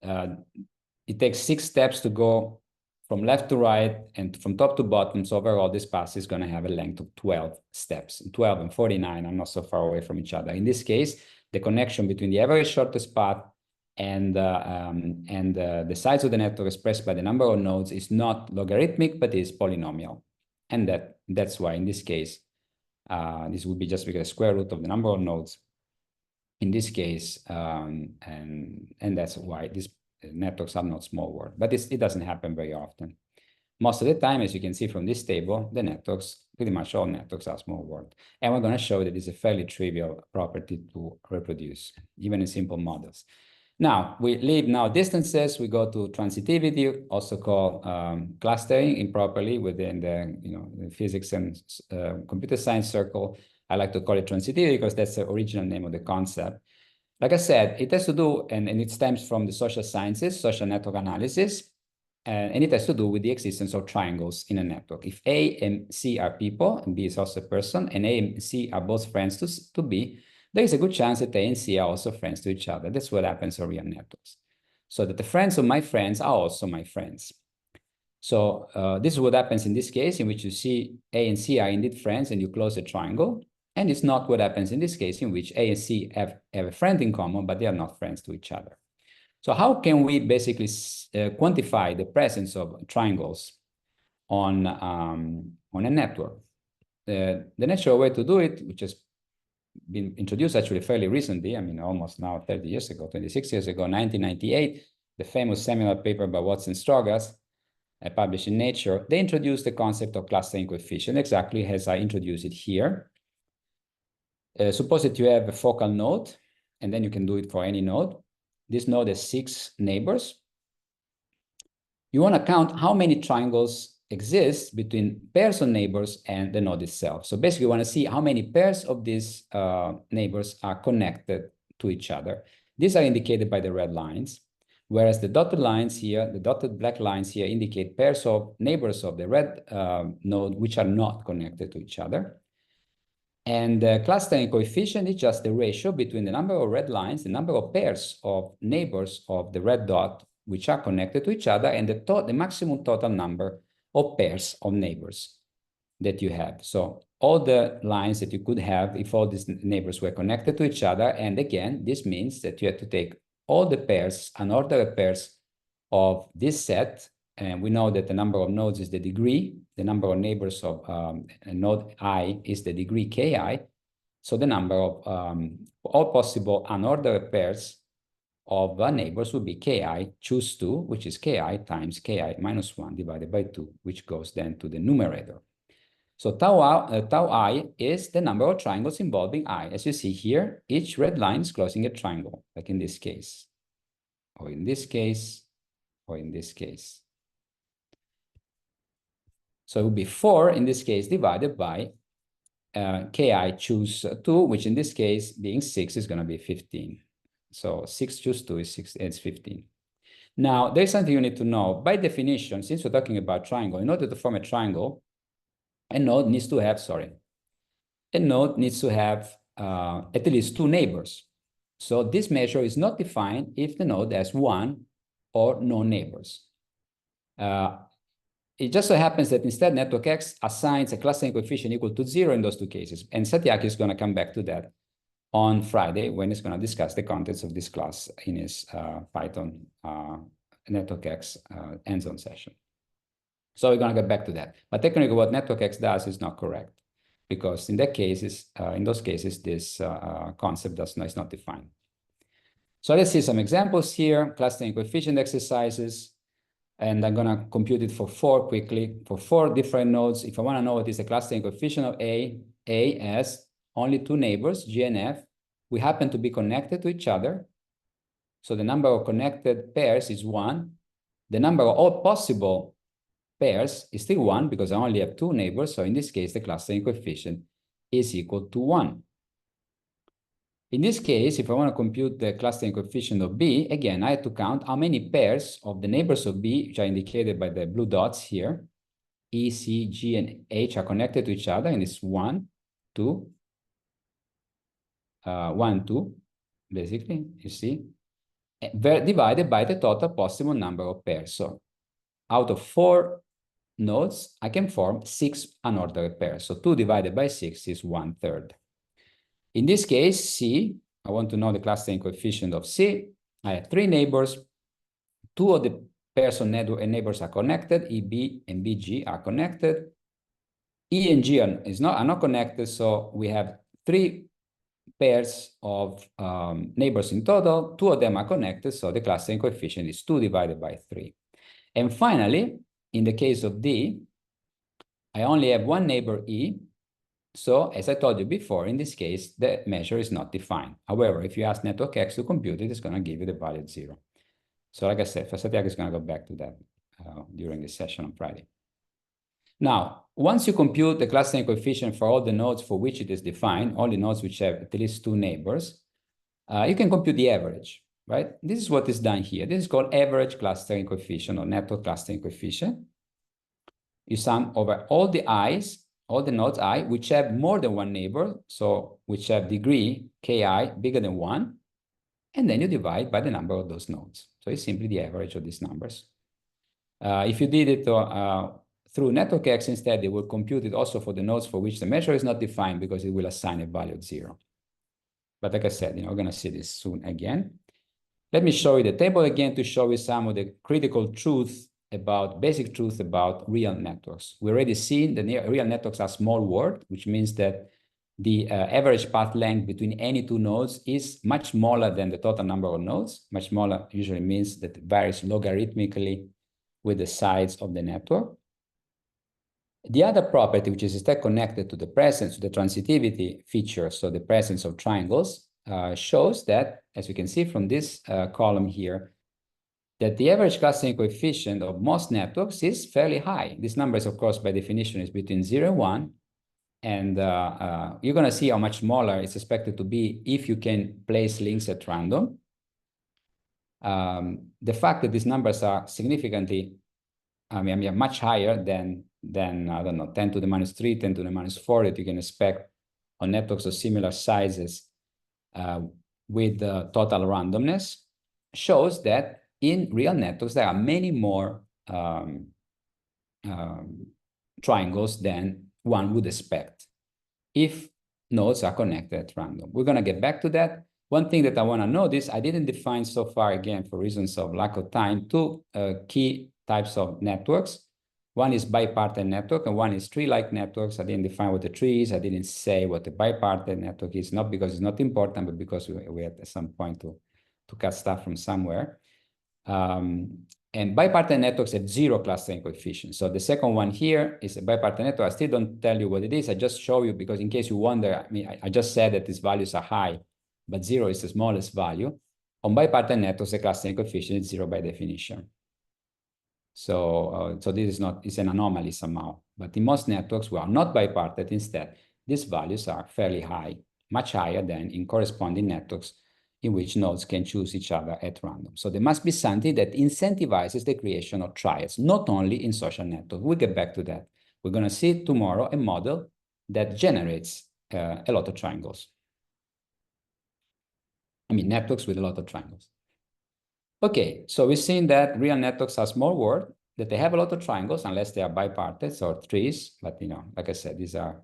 It takes 6 steps to go from left to right and from top to bottom. So overall, this path is going to have a length of 12 steps. 12 and 49 are not so far away from each other. In this case, the connection between the average shortest path and the size of the network expressed by the number of nodes is not logarithmic, but is polynomial. And that's why in this case, This would be just because the square root of the number of nodes in this case, and that's why these networks are not small world, but it doesn't happen very often. Most of the time, as you can see from this table, the networks, pretty much all networks are small world. And we're going to show that it's a fairly trivial property to reproduce, even in simple models. Now, we leave now distances, we go to transitivity, also called clustering improperly within the physics and computer science circle. I like to call it transitivity because that's the original name of the concept. Like I said, it has to do, and it stems from the social sciences, social network analysis, and it has to do with the existence of triangles in a network. If A and C are people, and B is also a person, and A and C are both friends to B, there is a good chance that A and C are also friends to each other. That's what happens in real networks. So that the friends of my friends are also my friends. So this is what happens in this case, in which you see A and C are indeed friends, and you close a triangle. And it's not what happens in this case, in which A and C have a friend in common, but they are not friends to each other. So how can we basically quantify the presence of triangles on a network? The natural way to do it, which has been introduced actually fairly recently, I mean, almost now 30 years ago, 26 years ago, 1998, the famous seminal paper by Watson Strogas, published in Nature, they introduced the concept of clustering coefficient, exactly as I introduced it here. Suppose that you have a focal node, and then you can do it for any node. This node has 6 neighbors. You want to count how many triangles exist between pairs of neighbors and the node itself. So basically, you want to see how many pairs of these neighbors are connected to each other. These are indicated by the red lines, whereas the dotted lines here, the dotted black lines here indicate pairs of neighbors of the red node which are not connected to each other. And the clustering coefficient is just the ratio between the number of red lines, the number of pairs of neighbors of the red dot, which are connected to each other, and the maximum total number of pairs of neighbors that you have. So all the lines that you could have if all these neighbors were connected to each other. And again, this means that you have to take all the pairs, unordered pairs of this set. And we know that the number of nodes is the degree. The number of neighbors of a node I is the degree ki. So the number of all possible unordered pairs of neighbors would be ki choose 2, which is ki times ki minus 1 divided by 2, which goes then to the numerator. So tau I is the number of triangles involving I. As you see here, each red line is closing a triangle, like in this case, or in this case, or in this case. So it would be 4 in this case divided by ki choose 2, which in this case being 6 is going to be 15. So 6 choose 2 is 6, it's 15. Now, there's something you need to know. By definition, since we're talking about triangle, in order to form a triangle, a node needs to have, at least 2 neighbors. So this measure is not defined if the node has 1 or no neighbors. It just so happens that instead network X assigns a clustering coefficient equal to 0 in those 2 cases. And Satyaki is going to come back to that on Friday when he's going to discuss the contents of this class in his Python network X hands-on session. So we're going to get back to that. But technically what network X does is not correct, because in those cases, this concept is not defined. So let's see some examples here, clustering coefficient exercises. And I'm going to compute it for 4 quickly, for 4 different nodes. If I want to know what is the clustering coefficient of A has only 2 neighbors, G and F. We happen to be connected to each other. So the number of connected pairs is 1. The number of all possible pairs is still 1 because I only have 2 neighbors. So in this case, the clustering coefficient is equal to 1. In this case, if I want to compute the clustering coefficient of B, again, I have to count how many pairs of the neighbors of B, which are indicated by the blue dots here, E, C, G, and H are connected to each other, and it's 1, 2, 1, 2, basically, you see, divided by the total possible number of pairs. So out of 4 nodes, I can form 6 unordered pairs. So 2 divided by 6 is 1/3. In this case, C, I want to know the clustering coefficient of C. I have 3 neighbors. 2 of the pairs of neighbors are connected. EB and BG are connected. E and G are not connected, so we have 3 pairs of neighbors in total. 2 of them are connected, so the clustering coefficient is 2 divided by 3. And finally, in the case of D, I only have 1 neighbor E. So as I told you before, in this case, the measure is not defined. However, if you ask network X to compute it, it's going to give you the value of 0. So like I said, Assortativity is going to go back to that during the session on Friday. Now, once you compute the clustering coefficient for all the nodes for which it is defined, all the nodes which have at least 2 neighbors, you can compute the average, right? This is what is done here. This is called average clustering coefficient or network clustering coefficient. You sum over all the i's, all the nodes I, which have more than 1 neighbor, so which have degree ki bigger than 1, and then you divide by the number of those nodes. So it's simply the average of these numbers. If you did it through network X instead, it will compute it also for the nodes for which the measure is not defined, because it will assign a value of 0. But like I said, we're going to see this soon again. Let me show you the table again to show you some of the critical truth about, basic truth about real networks. We already seen the real networks are small world, which means that the average path length between any 2 nodes is much smaller than the total number of nodes. Much smaller usually means that it varies logarithmically with the size of the network. The other property, which is instead connected to the presence, to the transitivity feature, so the presence of triangles, shows that, as you can see from this column here, that the average clustering coefficient of most networks is fairly high. This number is, of course, by definition, is between 0 and 1. And you're going to see how much smaller it's expected to be if you can place links at random. The fact that these numbers are significantly, much higher than I don't know, 10 to the minus 3, 10 to the minus 4 that you can expect on networks of similar sizes with total randomness, shows that in real networks, there are many more triangles than one would expect if nodes are connected at random. We're going to get back to that. One thing that I want to notice, I didn't define so far, again, for reasons of lack of time, 2 key types of networks. One is bipartite network, and one is tree-like networks. I didn't define what the tree is. I didn't say what the bipartite network is, not because it's not important, but because we had at some point to cut stuff from somewhere. And bipartite networks have 0 clustering coefficient. So the second one here is a bipartite network. I still don't tell you what it is. I just show you because in case you wonder, I just said that these values are high, but 0 is the smallest value. On bipartite networks, the clustering coefficient is 0 by definition. So this is an anomaly somehow. But in most networks, we are not bipartite. Instead, these values are fairly high, much higher than in corresponding networks in which nodes can choose each other at random. So there must be something that incentivizes the creation of triads, not only in social networks. We'll get back to that. We're going to see tomorrow a model that generates a lot of triangles. Networks with a lot of triangles. Okay, so we've seen that real networks are small world, that they have a lot of triangles unless they are bipartites or trees. But, like I said, these are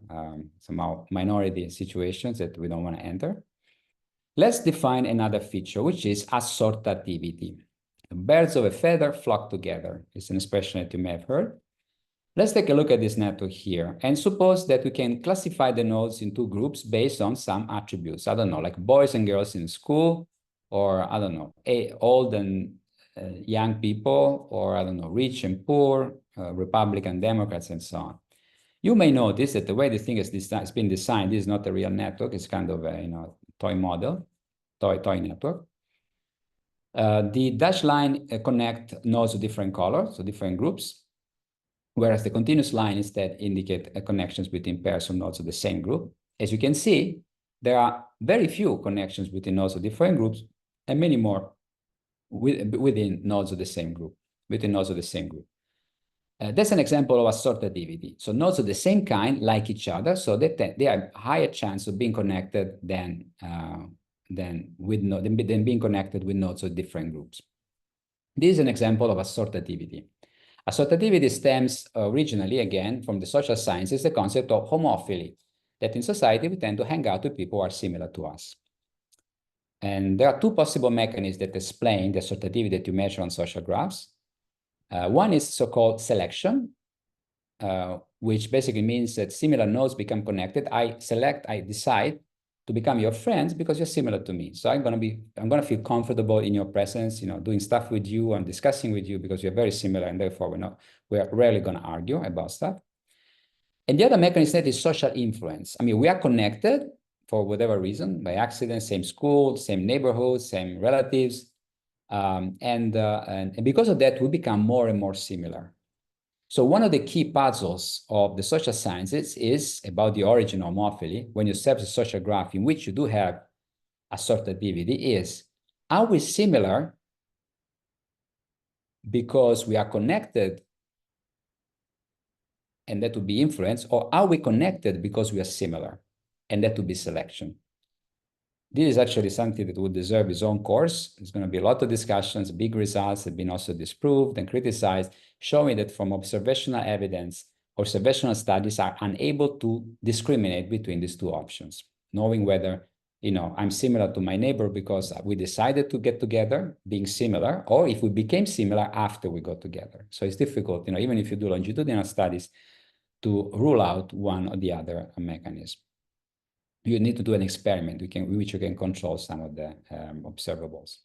somehow minority situations that we don't want to enter. Let's define another feature, which is assortativity. Birds of a feather flock together. It's an expression that you may have heard. Let's take a look at this network here and suppose that we can classify the nodes in 2 groups based on some attributes. I don't know, like boys and girls in school, or I don't know, old and young people, or I don't know, rich and poor, Republican, Democrats, and so on. You may notice that the way the thing has been designed, this is not a real network. It's kind of a toy model, toy network. The dashed line connect nodes of different colors, so different groups, whereas the continuous line instead indicate connections between pairs of nodes of the same group. As you can see, there are very few connections between nodes of different groups and many more within nodes of the same group, That's an example of assortativity. So nodes of the same kind like each other, so that they have a higher chance of being connected than being connected with nodes of different groups. This is an example of assortativity. Assortativity stems originally, again, from the social sciences, the concept of homophily, that in society we tend to hang out with people who are similar to us. And there are 2 possible mechanisms that explain the assortativity that you measure on social graphs. One is so-called selection. which basically means that similar nodes become connected. I decide to become your friends because you're similar to me. So I'm gonna feel comfortable in your presence, doing stuff with you and discussing with you because you're very similar, and therefore we're rarely gonna argue about stuff. And the other mechanism is social influence. I mean, we are connected for whatever reason, by accident, same school, same neighborhood, same relatives. And because of that, we become more and more similar. So one of the key puzzles of the social sciences is about the origin of homophily. When you set a social graph in which you do have assortativity, are we similar because we are connected and that would be influence, or are we connected because we are similar and that would be selection? This is actually something that would deserve its own course. There's going to be a lot of discussions. Big results have been also disproved and criticized, showing that from observational evidence, observational studies are unable to discriminate between these two options, knowing whether I'm similar to my neighbor because we decided to get together, being similar, or if we became similar after we got together. So it's difficult, even if you do longitudinal studies, to rule out one or the other mechanism. You need to do an experiment which you can control some of the observables.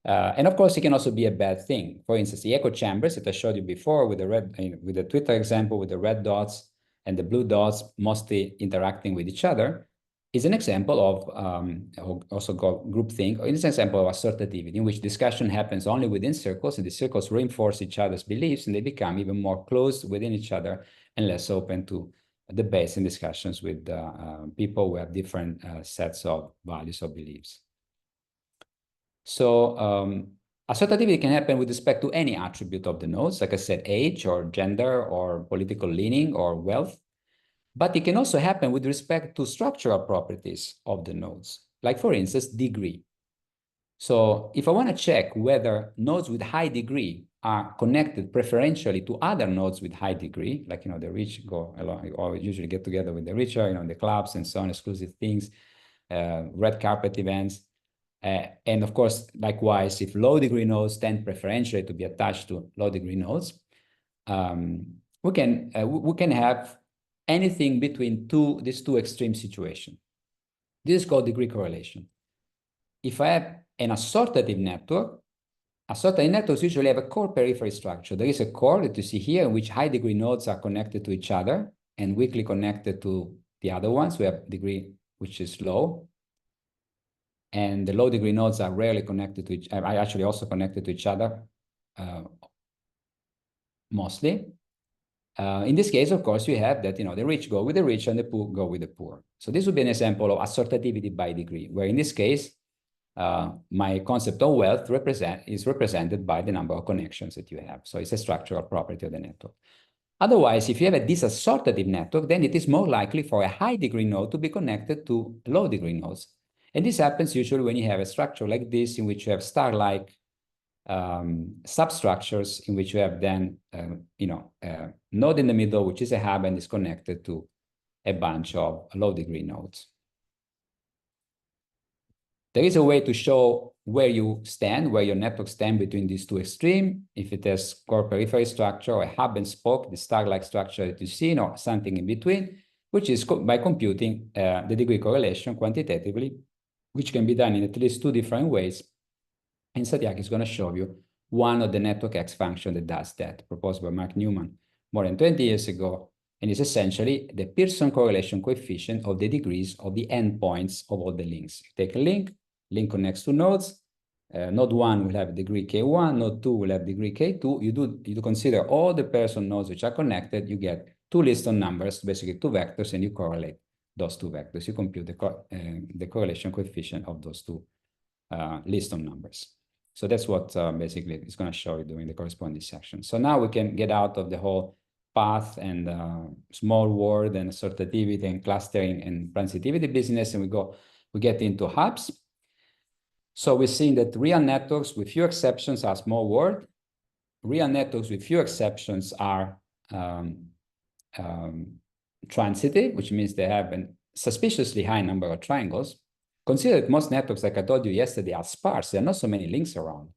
And of course, it can also be a bad thing. For instance, the echo chambers that I showed you before with the Twitter example, with the red dots and the blue dots mostly interacting with each other, is an example of also called groupthink, or it's an example of assortativity, in which discussion happens only within circles, and the circles reinforce each other's beliefs, and they become even more closed within each other and less open to debates and discussions with people who have different sets of values or beliefs. So assortativity can happen with respect to any attribute of the nodes, like I said, age or gender or political leaning or wealth. But it can also happen with respect to structural properties of the nodes, like for instance, degree. So if I want to check whether nodes with high degree are connected preferentially to other nodes with high degree, like, the rich go along, or usually get together with the richer, in the clubs and so on, exclusive things, red carpet events. And of course, likewise, if low degree nodes tend preferentially to be attached to low degree nodes, we can have anything between these two extreme situations. This is called degree correlation. If I have an assortative network, assortative networks usually have a core periphery structure. There is a core that you see here in which high degree nodes are connected to each other and weakly connected to the other ones. We have degree which is low. And the low degree nodes are rarely connected to are actually also connected to each other, mostly. In this case, of course, you have that, the rich go with the rich and the poor go with the poor. So this would be an example of assortativity by degree, where in this case, my concept of wealth is represented by the number of connections that you have. So it's a structural property of the network. Otherwise, if you have a disassortative network, then it is more likely for a high degree node to be connected to low degree nodes. And this happens usually when you have a structure like this, in which you have star-like substructures, in which you have then, a node in the middle, which is a hub and is connected to a bunch of low degree nodes. There is a way to show where you stand, where your network stands between these two extremes. If it has core periphery structure or a hub and spoke, the star-like structure that you see, or something in between, which is by computing the degree correlation quantitatively, which can be done in at least two different ways. And Satyaki is going to show you one of the network X function that does that, proposed by Mark Newman more than 20 years ago, and is essentially the Pearson correlation coefficient of the degrees of the endpoints of all the links. You take a link connects to nodes. Node 1 will have degree K1, node 2 will have degree K2. You do consider all the Pearson nodes which are connected, you get two Liston numbers, basically two vectors, and you correlate those two vectors. You compute the correlation coefficient of those two Liston numbers. So that's what basically it's going to show you during the corresponding section. So now we can get out of the whole path and small world and assortativity and clustering and transitivity business, and we get into hubs. So we're seeing that real networks with few exceptions are small world. Real networks with few exceptions are transitive, which means they have a suspiciously high number of triangles. Consider that most networks, like I told you yesterday, are sparse. There are not so many links around.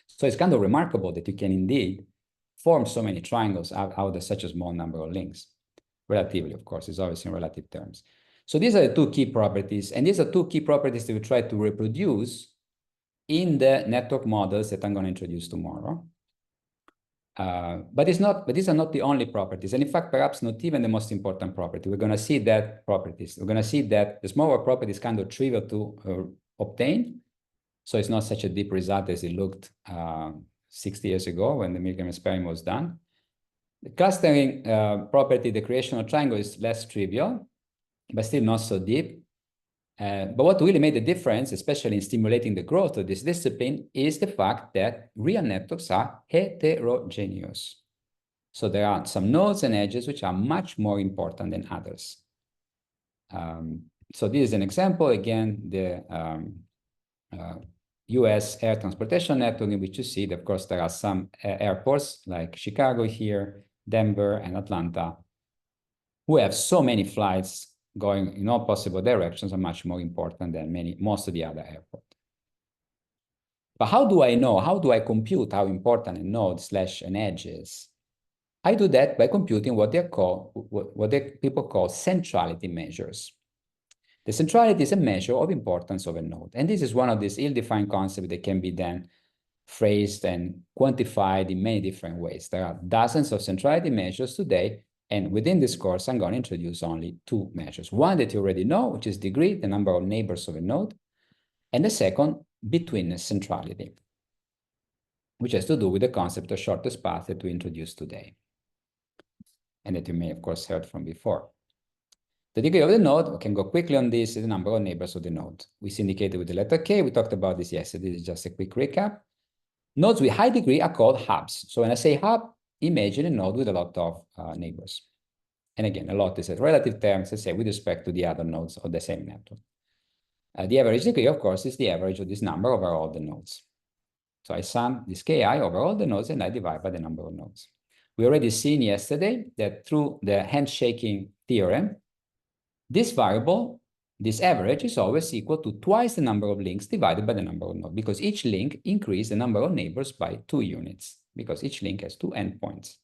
So it's kind of remarkable that you can indeed form so many triangles out of such a small number of links. Relatively, of course, it's always in relative terms. So these are the two key properties, and these are two key properties that we try to reproduce in the network models that I'm going to introduce tomorrow. But these are not the only properties, and in fact, perhaps not even the most important property. We're going to see that properties. We're going to see that the smaller property is kind of trivial to obtain, so it's not such a deep result as it looked 60 years ago when the Milgram experiment was done. The clustering property, the creation of triangle, is less trivial, but still not so deep. But what really made the difference, especially in stimulating the growth of this discipline, is the fact that real networks are heterogeneous. So there are some nodes and edges which are much more important than others. So this is an example, again, the US air transportation network, in which you see that, of course, there are some airports like Chicago here, Denver, and Atlanta, who have so many flights going in all possible directions, are much more important than most of the other airports. But how do I know? How do I compute how important a node / an edge is? I do that by computing what people call centrality measures. The centrality is a measure of importance of a node. And this is one of these ill-defined concepts that can be then phrased and quantified in many different ways. There are dozens of centrality measures today, and within this course, I'm going to introduce only two measures. One that you already know, which is degree, the number of neighbors of a node, and the second, betweenness centrality, which has to do with the concept of shortest path that we introduced today, and that you may, of course, heard from before. The degree of the node, we can go quickly on this, is the number of neighbors of the node. We indicated with the letter K. We talked about this yesterday. This is just a quick recap. Nodes with high degree are called hubs. So when I say hub, imagine a node with a lot of neighbors. And again, a lot is a relative term, let's say, with respect to the other nodes of the same network. The average degree, of course, is the average of this number over all the nodes. So I sum this Ki over all the nodes, and I divide by the number of nodes. We already seen yesterday that through the handshaking theorem, this variable, this average, is always equal to twice the number of links divided by the number of nodes, because each link increases the number of neighbors by 2 units, because each link has 2 endpoints.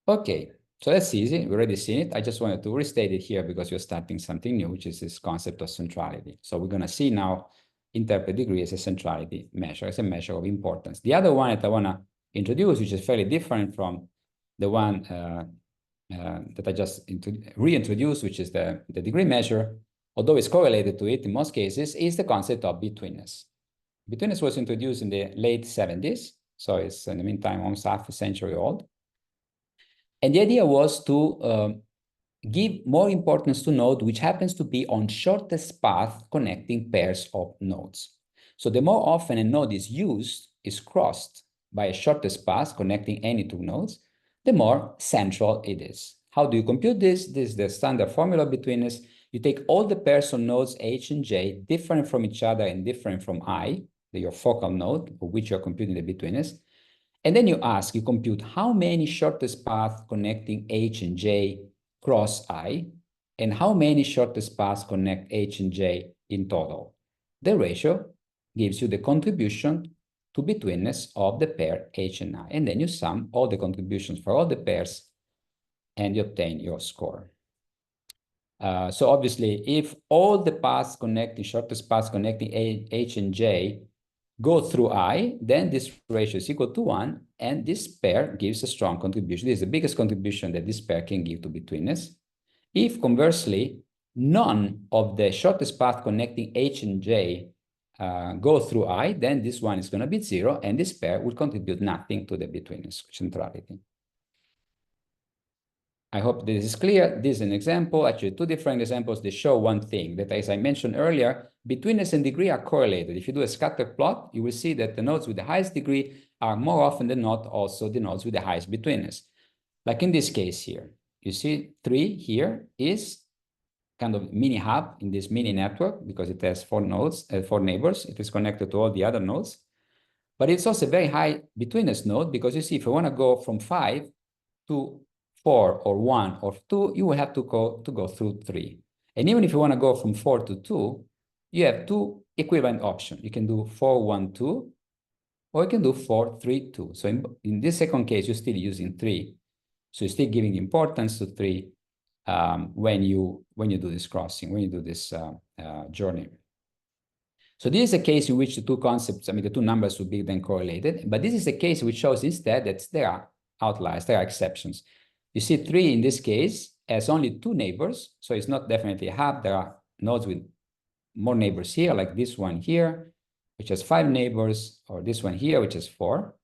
Okay, so that's easy. We already seen it. I just wanted to restate it here because we're starting something new, which is this concept of centrality. So we're going to see now interpret degree as a centrality measure, as a measure of importance. The other one that I want to introduce, which is fairly different from the one that I just reintroduced, which is the degree measure, although it's correlated to it in most cases, is the concept of betweenness. Betweenness was introduced in the late 70s, so it's in the meantime almost half a century old. And the idea was to give more importance to node which happens to be on shortest path connecting pairs of nodes. So the more often a node is crossed by a shortest path connecting any two nodes, the more central it is. How do you compute this? This is the standard formula betweenness. You take all the pairs of nodes H and J, different from each other and different from I, your focal node, of which you're computing the betweenness. And then you compute how many shortest paths connecting H and J cross I, and how many shortest paths connect H and J in total. The ratio gives you the contribution to betweenness of the pair H and I. And then you sum all the contributions for all the pairs and you obtain your score. So obviously, if all the paths connecting, shortest paths connecting H and J go through I, then this ratio is equal to 1, and this pair gives a strong contribution. This is the biggest contribution that this pair can give to betweenness. If conversely, none of the shortest path connecting H and J go through I, then this one is going to be 0, and this pair will contribute nothing to the betweenness centrality. I hope this is clear. This is an example, actually 2 different examples. They show one thing, that as I mentioned earlier, betweenness and degree are correlated. If you do a scatter plot, you will see that the nodes with the highest degree are more often than not also the nodes with the highest betweenness. Like in this case here, you see 3 here is kind of mini hub in this mini network because it has 4 nodes, 4 neighbors. It is connected to all the other nodes. But it's also a very high betweenness node because you see, if you want to go from 5 to 4 or 1 or 2, you will have to go through 3. And even if you want to go from 4 to 2, you have 2 equivalent options. You can do 4, 1, 2, or you can do 4, 3, 2. So in this second case, you're still using 3. So you're still giving importance to 3 when you do this crossing, when you do this journey. So this is a case in which the two concepts, I mean, the two numbers would be then correlated, but this is a case which shows instead that there are outliers, there are exceptions. You see 3 in this case has only 2 neighbors, so it's not definitely a hub. There are nodes with more neighbors here, like this one here, which has 5 neighbors, or this one here, which has 4.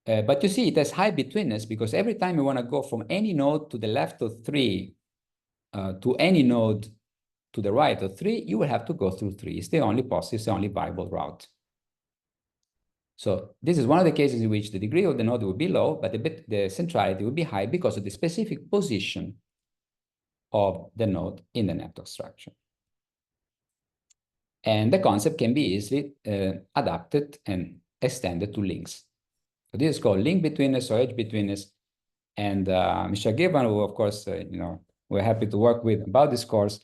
But you see it has high betweenness because every time you want to go from any node to the left of 3 to any node to the right of 3, you will have to go through 3. It's the only possible, it's the only viable route. So this is one of the cases in which the degree of the node will be low, but the centrality will be high because of the specific position of the node in the network structure. And the concept can be easily adapted and extended to links. So this is called link betweenness or edge betweenness. And Mr. Gibbon, who of course, we're happy to work with about this course,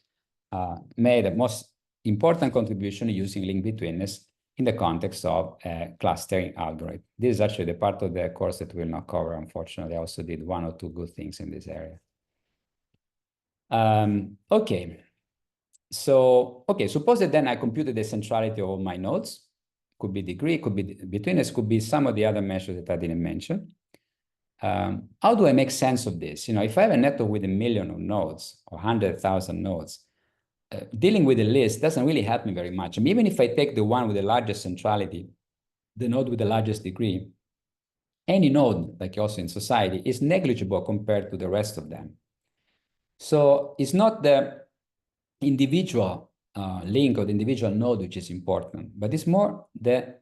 made the most important contribution using link betweenness in the context of clustering algorithm. This is actually the part of the course that we'll not cover, unfortunately. I also did 1 or 2 good things in this area. Okay. So, okay, suppose that then I computed the centrality of all my nodes. Could be degree, could be betweenness, could be some of the other measures that I didn't mention. How do I make sense of this? If I have a network with 1 million of nodes or 100,000 nodes, dealing with the list doesn't really help me very much. I mean, even if I take the one with the largest centrality, the node with the largest degree, any node, like also in society, is negligible compared to the rest of them. So it's not the individual link or the individual node which is important, but it's more the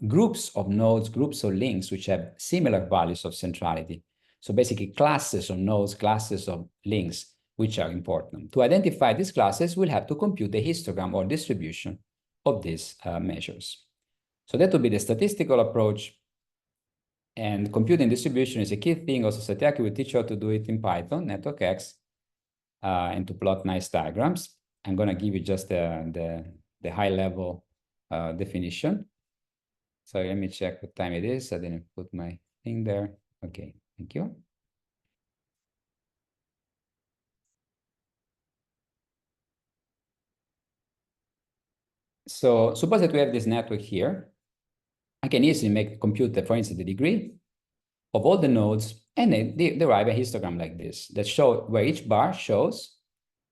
groups of nodes, groups of links which have similar values of centrality. So basically classes of nodes, classes of links, which are important. To identify these classes, we'll have to compute the histogram or distribution of these measures. So that would be the statistical approach. And computing distribution is a key thing. Also, Satyaki will teach you how to do it in Python, NetworkX, and to plot nice diagrams. I'm going to give you just the high-level definition. So let me check what time it is. I didn't put my thing there. Okay, thank you. So suppose that we have this network here. I can easily compute, for instance, the degree of all the nodes and then derive a histogram like this that show where each bar shows,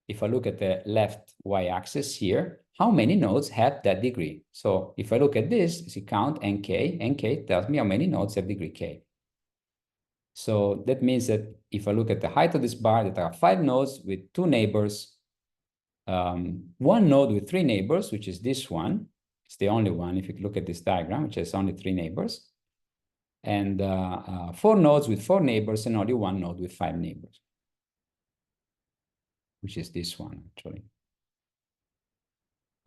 if I look at the left y-axis here, how many nodes have that degree. So if I look at this, you see count nk tells me how many nodes have degree k. So that means that if I look at the height of this bar, that there are 5 nodes with 2 neighbors, 1 node with 3 neighbors, which is this one. It's the only one if you look at this diagram, which has only 3 neighbors. And 4 nodes with 4 neighbors and only 1 node with 5 neighbors, which is this one actually.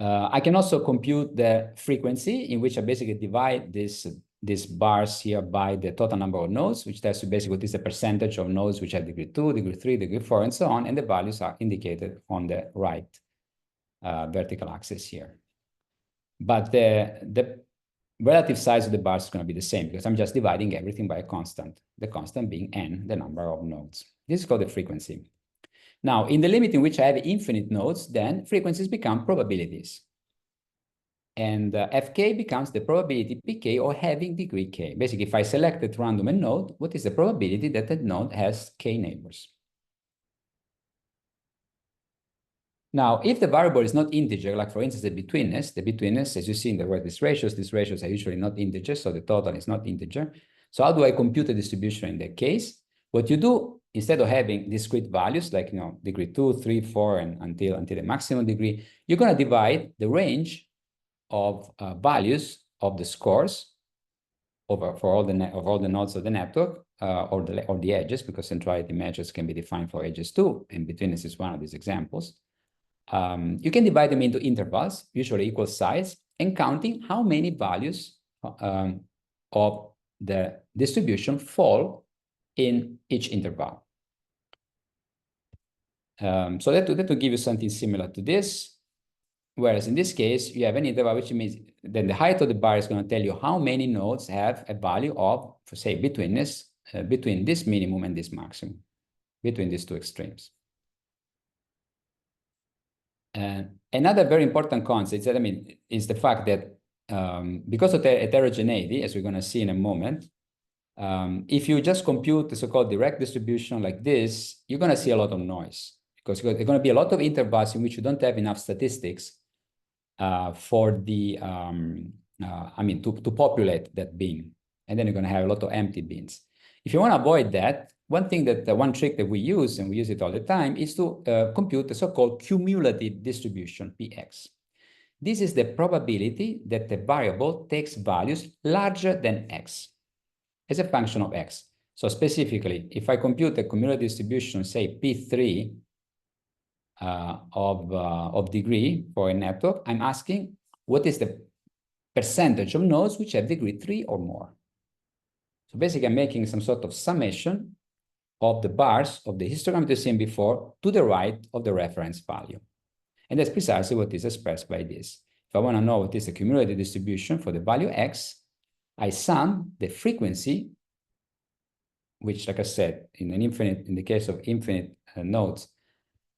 I can also compute the frequency in which I basically divide these bars here by the total number of nodes, which tells you basically what is the percentage of nodes which have degree 2, degree 3, degree 4, and so on. And the values are indicated on the right vertical axis here. But the relative size of the bars is going to be the same because I'm just dividing everything by a constant, the constant being n, the number of nodes. This is called the frequency. Now, in the limit in which I have infinite nodes, then frequencies become probabilities. And Fk becomes the probability Pk or having degree k. Basically, if I select at random a node, what is the probability that that node has k neighbors? Now, if the variable is not integer, like for instance, the betweenness, as you see in the word these ratios are usually not integers, so the total is not integer. So how do I compute the distribution in that case? What you do, instead of having discrete values like degree 2, 3, 4, and until the maximum degree, you're going to divide the range of values of the scores for all the nodes of the network or the edges, because centrality measures can be defined for edges too, and betweenness is one of these examples. You can divide them into intervals, usually equal size, and counting how many values of the distribution fall in each interval. So that will give you something similar to this, Whereas in this case, you have an interval, which means then the height of the bar is going to tell you how many nodes have a value of, say, between this minimum and this maximum, between these two extremes. Another very important concept that, is the fact that because of the heterogeneity, as we're going to see in a moment, if you just compute the so-called direct distribution like this, you're going to see a lot of noise because there are going to be a lot of intervals in which you don't have enough statistics for the, to populate that bin. And then you're going to have a lot of empty bins. If you want to avoid that, one trick that we use, and we use it all the time, is to compute the so-called cumulative distribution, Px. This is the probability that the variable takes values larger than x as a function of x. So specifically, if I compute the cumulative distribution, say P3 of degree for a network, I'm asking what is the percentage of nodes which have degree 3 or more. So basically, I'm making some sort of summation of the bars of the histogram that you've seen before to the right of the reference value. And that's precisely what is expressed by this. If I want to know what is the cumulative distribution for the value x, I sum the frequency, which, like I said, in the case of infinite nodes,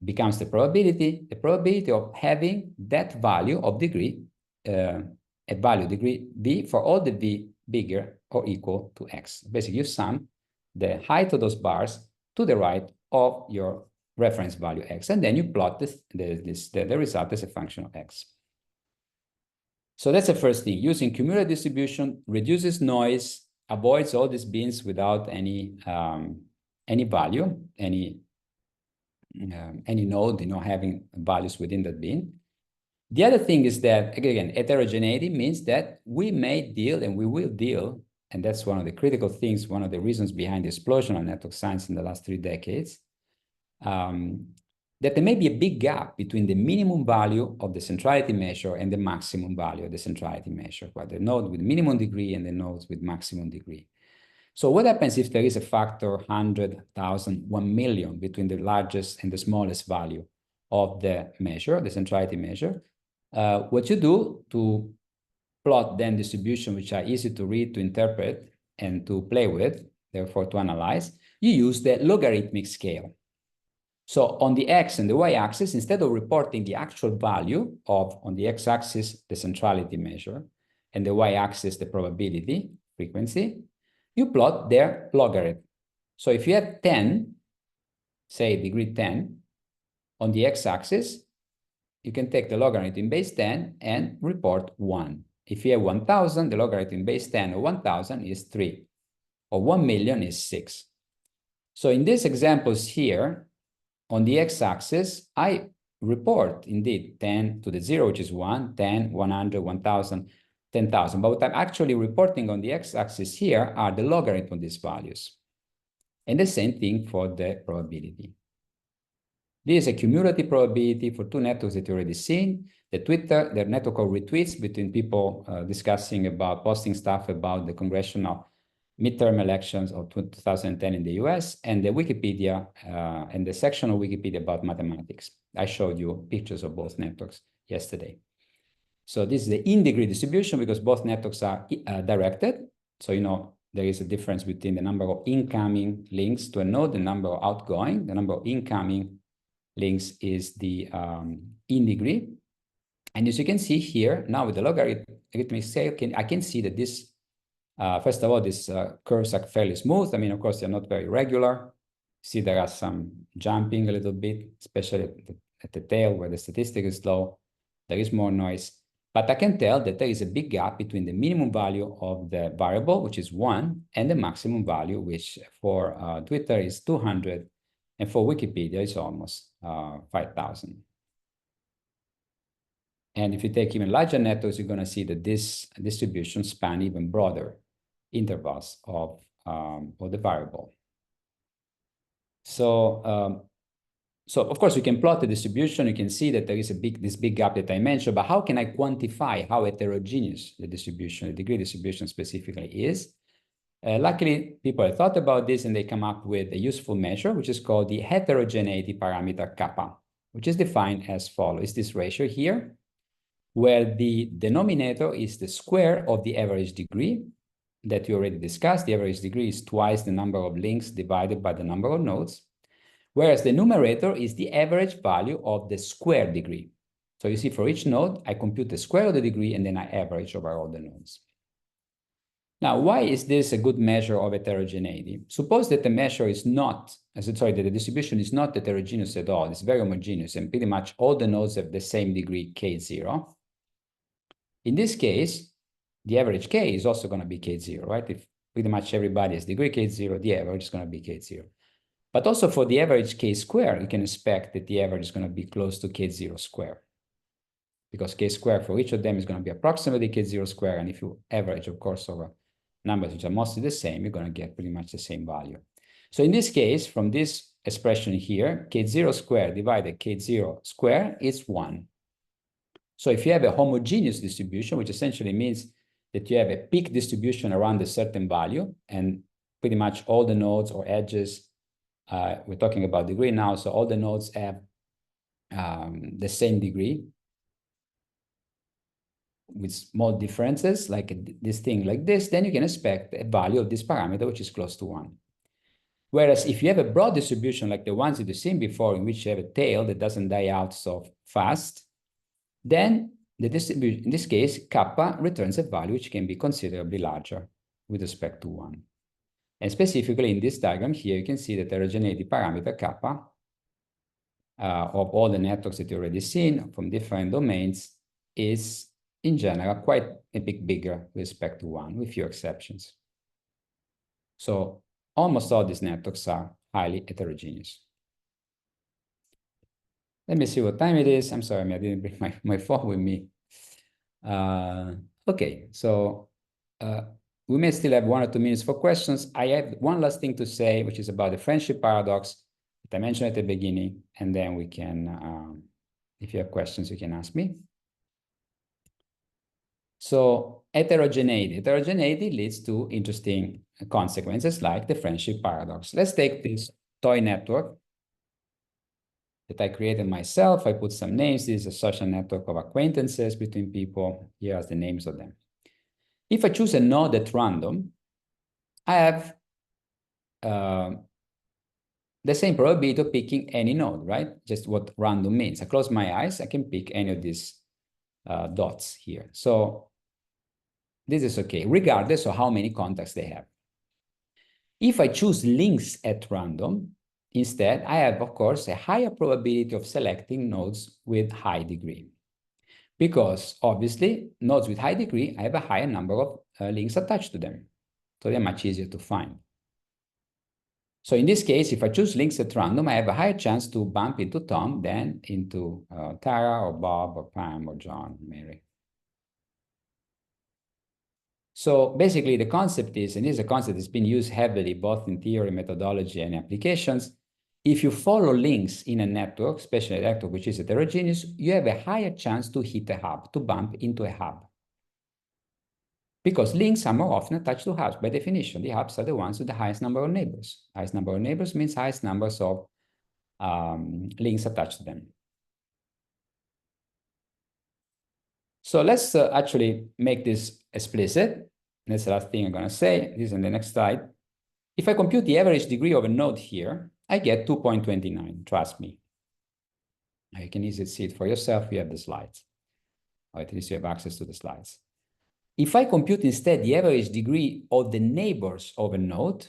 becomes the probability of having that value of degree, a value degree v for all the v bigger or equal to x. Basically, you sum the height of those bars to the right of your reference value x, and then you plot the result as a function of x. So that's the first thing. Using cumulative distribution reduces noise, avoids all these bins without any value, any node, having values within that bin. The other thing is that, again, heterogeneity means that we may deal, and we will deal, and that's one of the critical things, one of the reasons behind the explosion of network science in the last 3 decades, that there may be a big gap between the minimum value of the centrality measure and the maximum value of the centrality measure, right? The node with minimum degree and the nodes with maximum degree. So what happens if there is a factor 100,000, 1 million between the largest and the smallest value of the measure, the centrality measure? What you do to plot then distribution, which are easy to read, to interpret, and to play with, therefore to analyze, you use the logarithmic scale. So on the x and the y-axis, instead of reporting the actual value of, on the x-axis, the centrality measure, and the y-axis, the probability, frequency, you plot their logarithm. So if you have 10, say degree 10, on the x-axis, you can take the logarithm in base 10 and report 1. If you have 1,000, the logarithm in base 10 of 1,000 is 3, or 1 million is 6. So in these examples here, on the x-axis, I report indeed 10 to the 0, which is 1, 10, 100, 1,000, 10,000. But what I'm actually reporting on the x-axis here are the logarithm of these values. And the same thing for the probability. This is a cumulative probability for 2 networks that you already seen. The network of retweets between people discussing about, posting stuff about the congressional midterm elections of 2010 in the US, and the Wikipedia, and the section of Wikipedia about mathematics. I showed you pictures of both networks yesterday. So this is the in-degree distribution because both networks are directed. So, there is a difference between the number of incoming links to a node, the number of outgoing. The number of incoming links is the in-degree. And as you can see here, now with the logarithmic scale, I can see that this, first of all, these curves are fairly smooth. Of course, they're not very regular. See, there are some jumping a little bit, especially at the tail where the statistic is low. There is more noise. But I can tell that there is a big gap between the minimum value of the variable, which is 1, and the maximum value, which for Twitter is 200, and for Wikipedia is almost 5,000. And if you take even larger networks, you're going to see that this distribution span even broader intervals of the variable. So, so of course, we can plot the distribution. You can see that there is this big gap that I mentioned, but how can I quantify how heterogeneous the distribution, the degree distribution specifically is? Luckily, people have thought about this and they come up with a useful measure, which is called the heterogeneity parameter kappa, which is defined as follows. It's this ratio here. where the denominator is the square of the average degree that we already discussed. The average degree is twice the number of links divided by the number of nodes, whereas the numerator is the average value of the square degree. So you see, for each node, I compute the square of the degree, and then I average over all the nodes. Now, why is this a good measure of heterogeneity? Suppose that the measure is not, that the distribution is not heterogeneous at all. It's very homogeneous, and pretty much all the nodes have the same degree K0. In this case, the average K is also going to be K0, right? If pretty much everybody has degree K0, the average is going to be K0. But also for the average K square, you can expect that the average is going to be close to K0 square, because K square for each of them is going to be approximately K0 square. And if you average, of course, over numbers which are mostly the same, you're going to get pretty much the same value. So in this case, from this expression here, K0 square divided K0 square is 1. So if you have a homogeneous distribution, which essentially means that you have a peak distribution around a certain value, and pretty much all the nodes or edges, we're talking about degree now, so all the nodes have the same degree with small differences, like this thing like this, then you can expect a value of this parameter which is close to 1. Whereas if you have a broad distribution like the ones that you've seen before, in which you have a tail that doesn't die out so fast, then the distribution, in this case, kappa returns a value which can be considerably larger with respect to 1. And specifically in this diagram here, you can see that the heterogeneity parameter kappa of all the networks that you've already seen from different domains is in general quite a bit bigger with respect to 1, with few exceptions. So almost all these networks are highly heterogeneous. Let me see what time it is. I'm sorry, I didn't bring my phone with me. Okay, so we may still have 1 or 2 minutes for questions. I have one last thing to say, which is about the friendship paradox that I mentioned at the beginning, and then we can, if you have questions, you can ask me. So heterogeneity leads to interesting consequences like the friendship paradox. Let's take this toy network that I created myself. I put some names. This is a social network of acquaintances between people. Here are the names of them. If I choose a node at random, I have the same probability of picking any node, right? Just what random means. I close my eyes, I can pick any of these dots here. So this is okay, regardless of how many contacts they have. If I choose links at random, instead, I have, of course, a higher probability of selecting nodes with high degree. Because, obviously, nodes with high degree, I have a higher number of links attached to them. So they're much easier to find. So in this case, if I choose links at random, I have a higher chance to bump into Tom than into Tara or Bob or Pam or John, Mary. So basically the concept is, and this is a concept that's been used heavily both in theory, methodology, and applications. If you follow links in a network, especially a network which is heterogeneous, you have a higher chance to hit a hub, to bump into a hub. Because links are more often attached to hubs. By definition, the hubs are the ones with the highest number of neighbors. Highest number of neighbors means highest numbers of links attached to them. So let's actually make this explicit. That's the last thing I'm going to say. This is on the next slide. If I compute the average degree of a node here, I get 2.29. Trust me. You can easily see it for yourself. You have the slides. Or at least you have access to the slides. If I compute instead the average degree of the neighbors of a node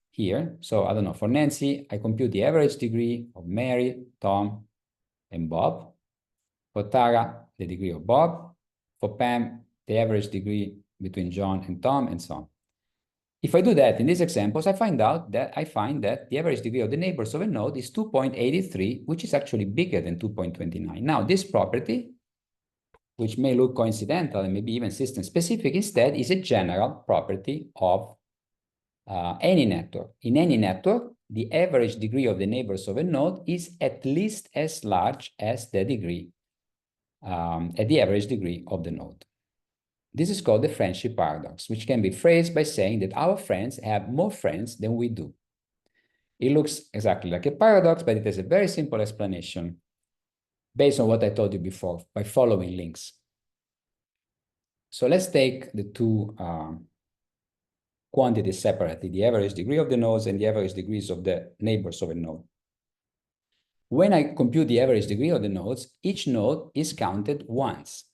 here, so I don't know, for Nancy, I compute the average degree of Mary, Tom, and Bob. For Tara, the degree of Bob. For Pam, the average degree between John and Tom, and so on. If I do that in these examples, I find that the average degree of the neighbors of a node is 2.83, which is actually bigger than 2.29. Now, this property, which may look coincidental and maybe even system specific, instead is a general property of any network. In any network, the average degree of the neighbors of a node is at least as large as the degree, at the average degree of the node. This is called the friendship paradox, which can be phrased by saying that our friends have more friends than we do. It looks exactly like a paradox, but it has a very simple explanation based on what I told you before, by following links. So let's take the two quantities separately, the average degree of the nodes and the average degrees of the neighbors of a node. When I compute the average degree of the nodes, each node is counted once.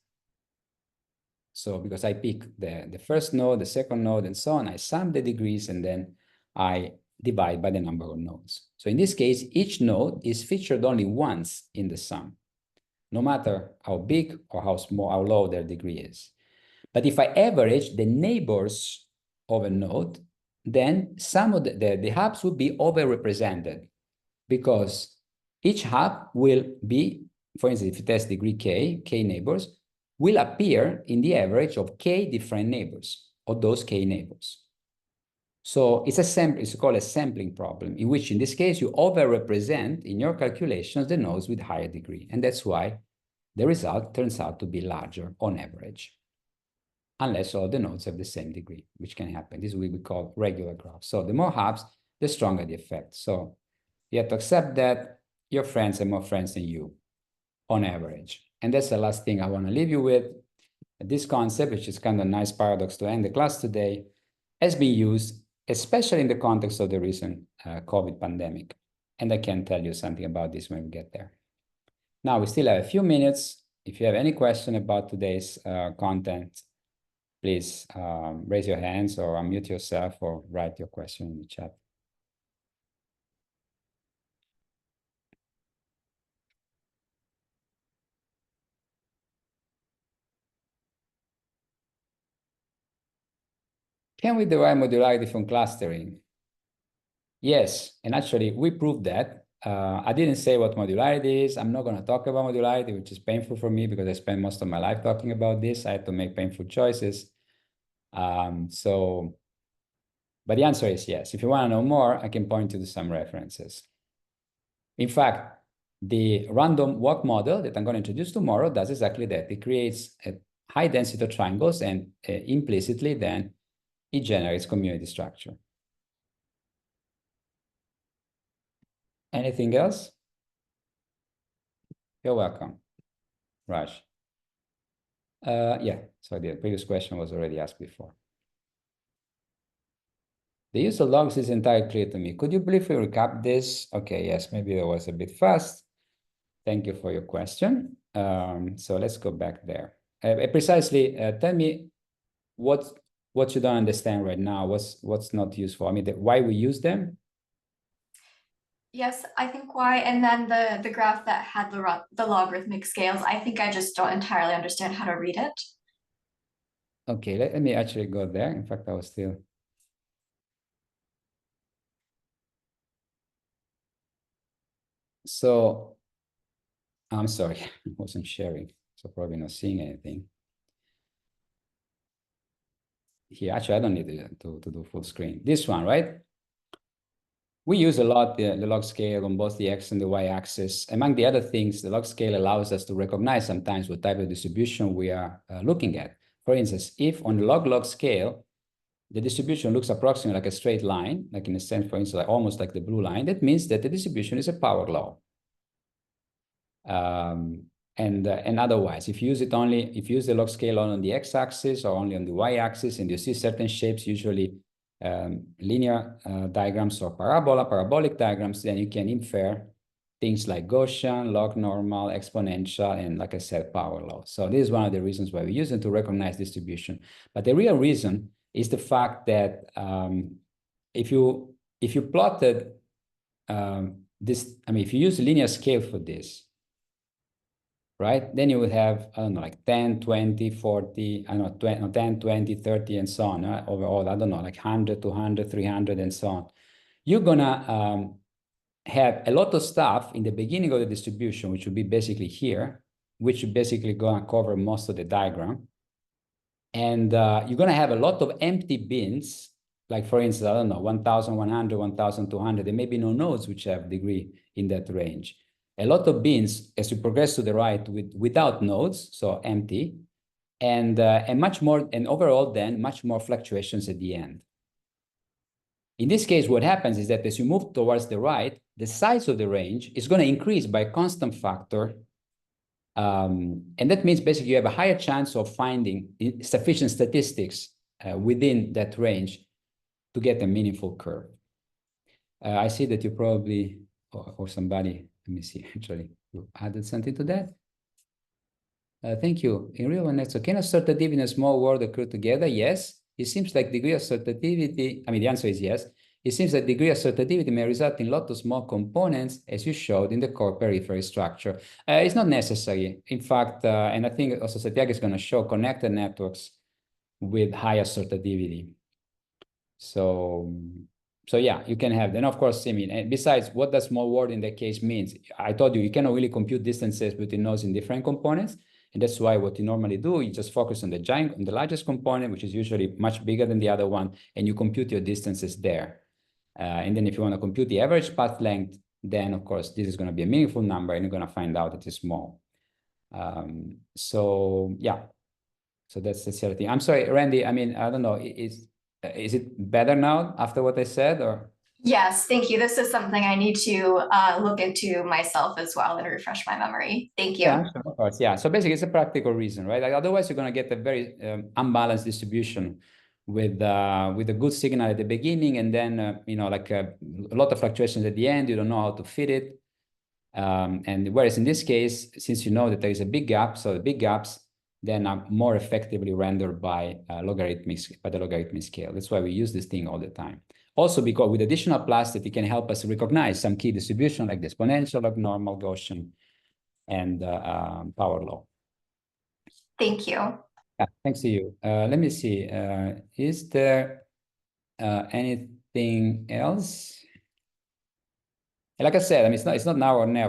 So because I pick the first node, the second node, and so on, I sum the degrees and then I divide by the number of nodes. So in this case, each node is featured only once in the sum, no matter how big or how small, how low their degree is. But if I average the neighbors of a node, then some of the hubs would be overrepresented because each hub will be, for instance, if you test degree k neighbors, will appear in the average of k different neighbors, of those k neighbors. So it's called a sampling problem, in which in this case you overrepresent in your calculations the nodes with higher degree. And that's why the result turns out to be larger on average, unless all the nodes have the same degree, which can happen. This is what we call regular graphs. So the more hubs, the stronger the effect. So you have to accept that your friends have more friends than you on average. And that's the last thing I want to leave you with. This concept, which is kind of a nice paradox to end the class today, has been used, especially in the context of the recent COVID pandemic. And I can tell you something about this when we get there. Now, we still have a few minutes. If you have any question about today's content, please raise your hands or unmute yourself or write your question in the chat. Can we derive modularity from clustering? Yes, and actually we proved that. I didn't say what modularity is. I'm not going to talk about modularity, which is painful for me because I spent most of my life talking about this. I had to make painful choices. But the answer is yes. If you want to know more, I can point you to some references. In fact, the random walk model that I'm going to introduce tomorrow does exactly that. It creates a high density of triangles, and implicitly then it generates community structure. Anything else? You're welcome, Raj. Yeah, so the previous question was already asked before. The use of logs is entirely clear to me. Could you briefly recap this? Okay, yes, maybe I was a bit fast. Thank you for your question. So let's go back there. Precisely, tell me what you don't understand right now. What's not useful? I mean, why we use them? Yes, I think why, and then the graph that had the logarithmic scales, I think I just don't entirely understand how to read it. Okay, let me actually go there. In fact, I was still. So, I'm sorry, I wasn't sharing, so probably not seeing anything. Here, actually, I don't need to do full screen. This one, right? We use a lot the log scale on both the X and the Y axis. Among the other things, the log scale allows us to recognize sometimes what type of distribution we are looking at. For instance, if on the log-log scale, the distribution looks approximately like a straight line, like in a sense, for instance, like almost like the blue line, that means that the distribution is a power law. And otherwise, if you use the log scale on the x-axis or only on the y-axis, and you see certain shapes, usually linear diagrams or parabolic diagrams, then you can infer things like Gaussian, log normal, exponential, and like I said, power law. So this is one of the reasons why we use them to recognize distribution. But the real reason is the fact that if you plotted this, I mean, if you use linear scale for this, right? Then you would have, I don't know, like 10, 20, 40, I don't know, 10, 20, 30, and so on. Overall, I don't know, like 100, 200, 300, and so on. You're gonna have a lot of stuff in the beginning of the distribution, which would be basically here, which is basically gonna cover most of the diagram. And you're gonna have a lot of empty bins, like for instance, I don't know, 1,100, 1,200. There may be no nodes which have degree in that range. A lot of bins as you progress to the right without nodes, so empty, and much more, and overall then much more fluctuations at the end. In this case, what happens is that as you move towards the right, the size of the range is going to increase by a constant factor And that means basically you have a higher chance of finding sufficient statistics within that range to get a meaningful curve. I see that you probably, or somebody, let me see, actually, you added something to that. Thank you. In real one, so can assortativity in a small world occur together? Yes. It seems like degree of assortativity, I mean, the answer is yes. It seems that degree of assortativity may result in lots of small components, as you showed in the core periphery structure. It's not necessary. In fact, and I think also Santiago is going to show connected networks with high assortativity. So yeah, you can have. Then of course, I mean, and besides, what does small world in that case means? I told you, you cannot really compute distances between nodes in different components. And that's why what you normally do, you just focus on the largest component, which is usually much bigger than the other one, and you compute your distances there. And then if you want to compute the average path length, then of course, this is going to be a meaningful number, and you're going to find out it is small. So yeah, so that's the thing. I'm sorry, Randy, I mean, I don't know, is it better now after what I said, or? Yes, thank you. This is something I need to look into myself as well and refresh my memory. Thank you. Yeah, sure, of course. Yeah. So basically, it's a practical reason, right? Like, otherwise, you're going to get a very unbalanced distribution with a good signal at the beginning, and then you know, like a lot of fluctuations at the end. You don't know how to fit it. And whereas in this case, since you know that there is a big gap, so the big gaps then are more effectively rendered by the logarithmic scale. That's why we use this thing all the time. Also, because with additional plastic, it can help us recognize some key distribution like the exponential, like normal, Gaussian, and power law. Thank you. Yeah, thanks to you. Let me see. Is there anything else? Like I said, I mean, it's not now or never.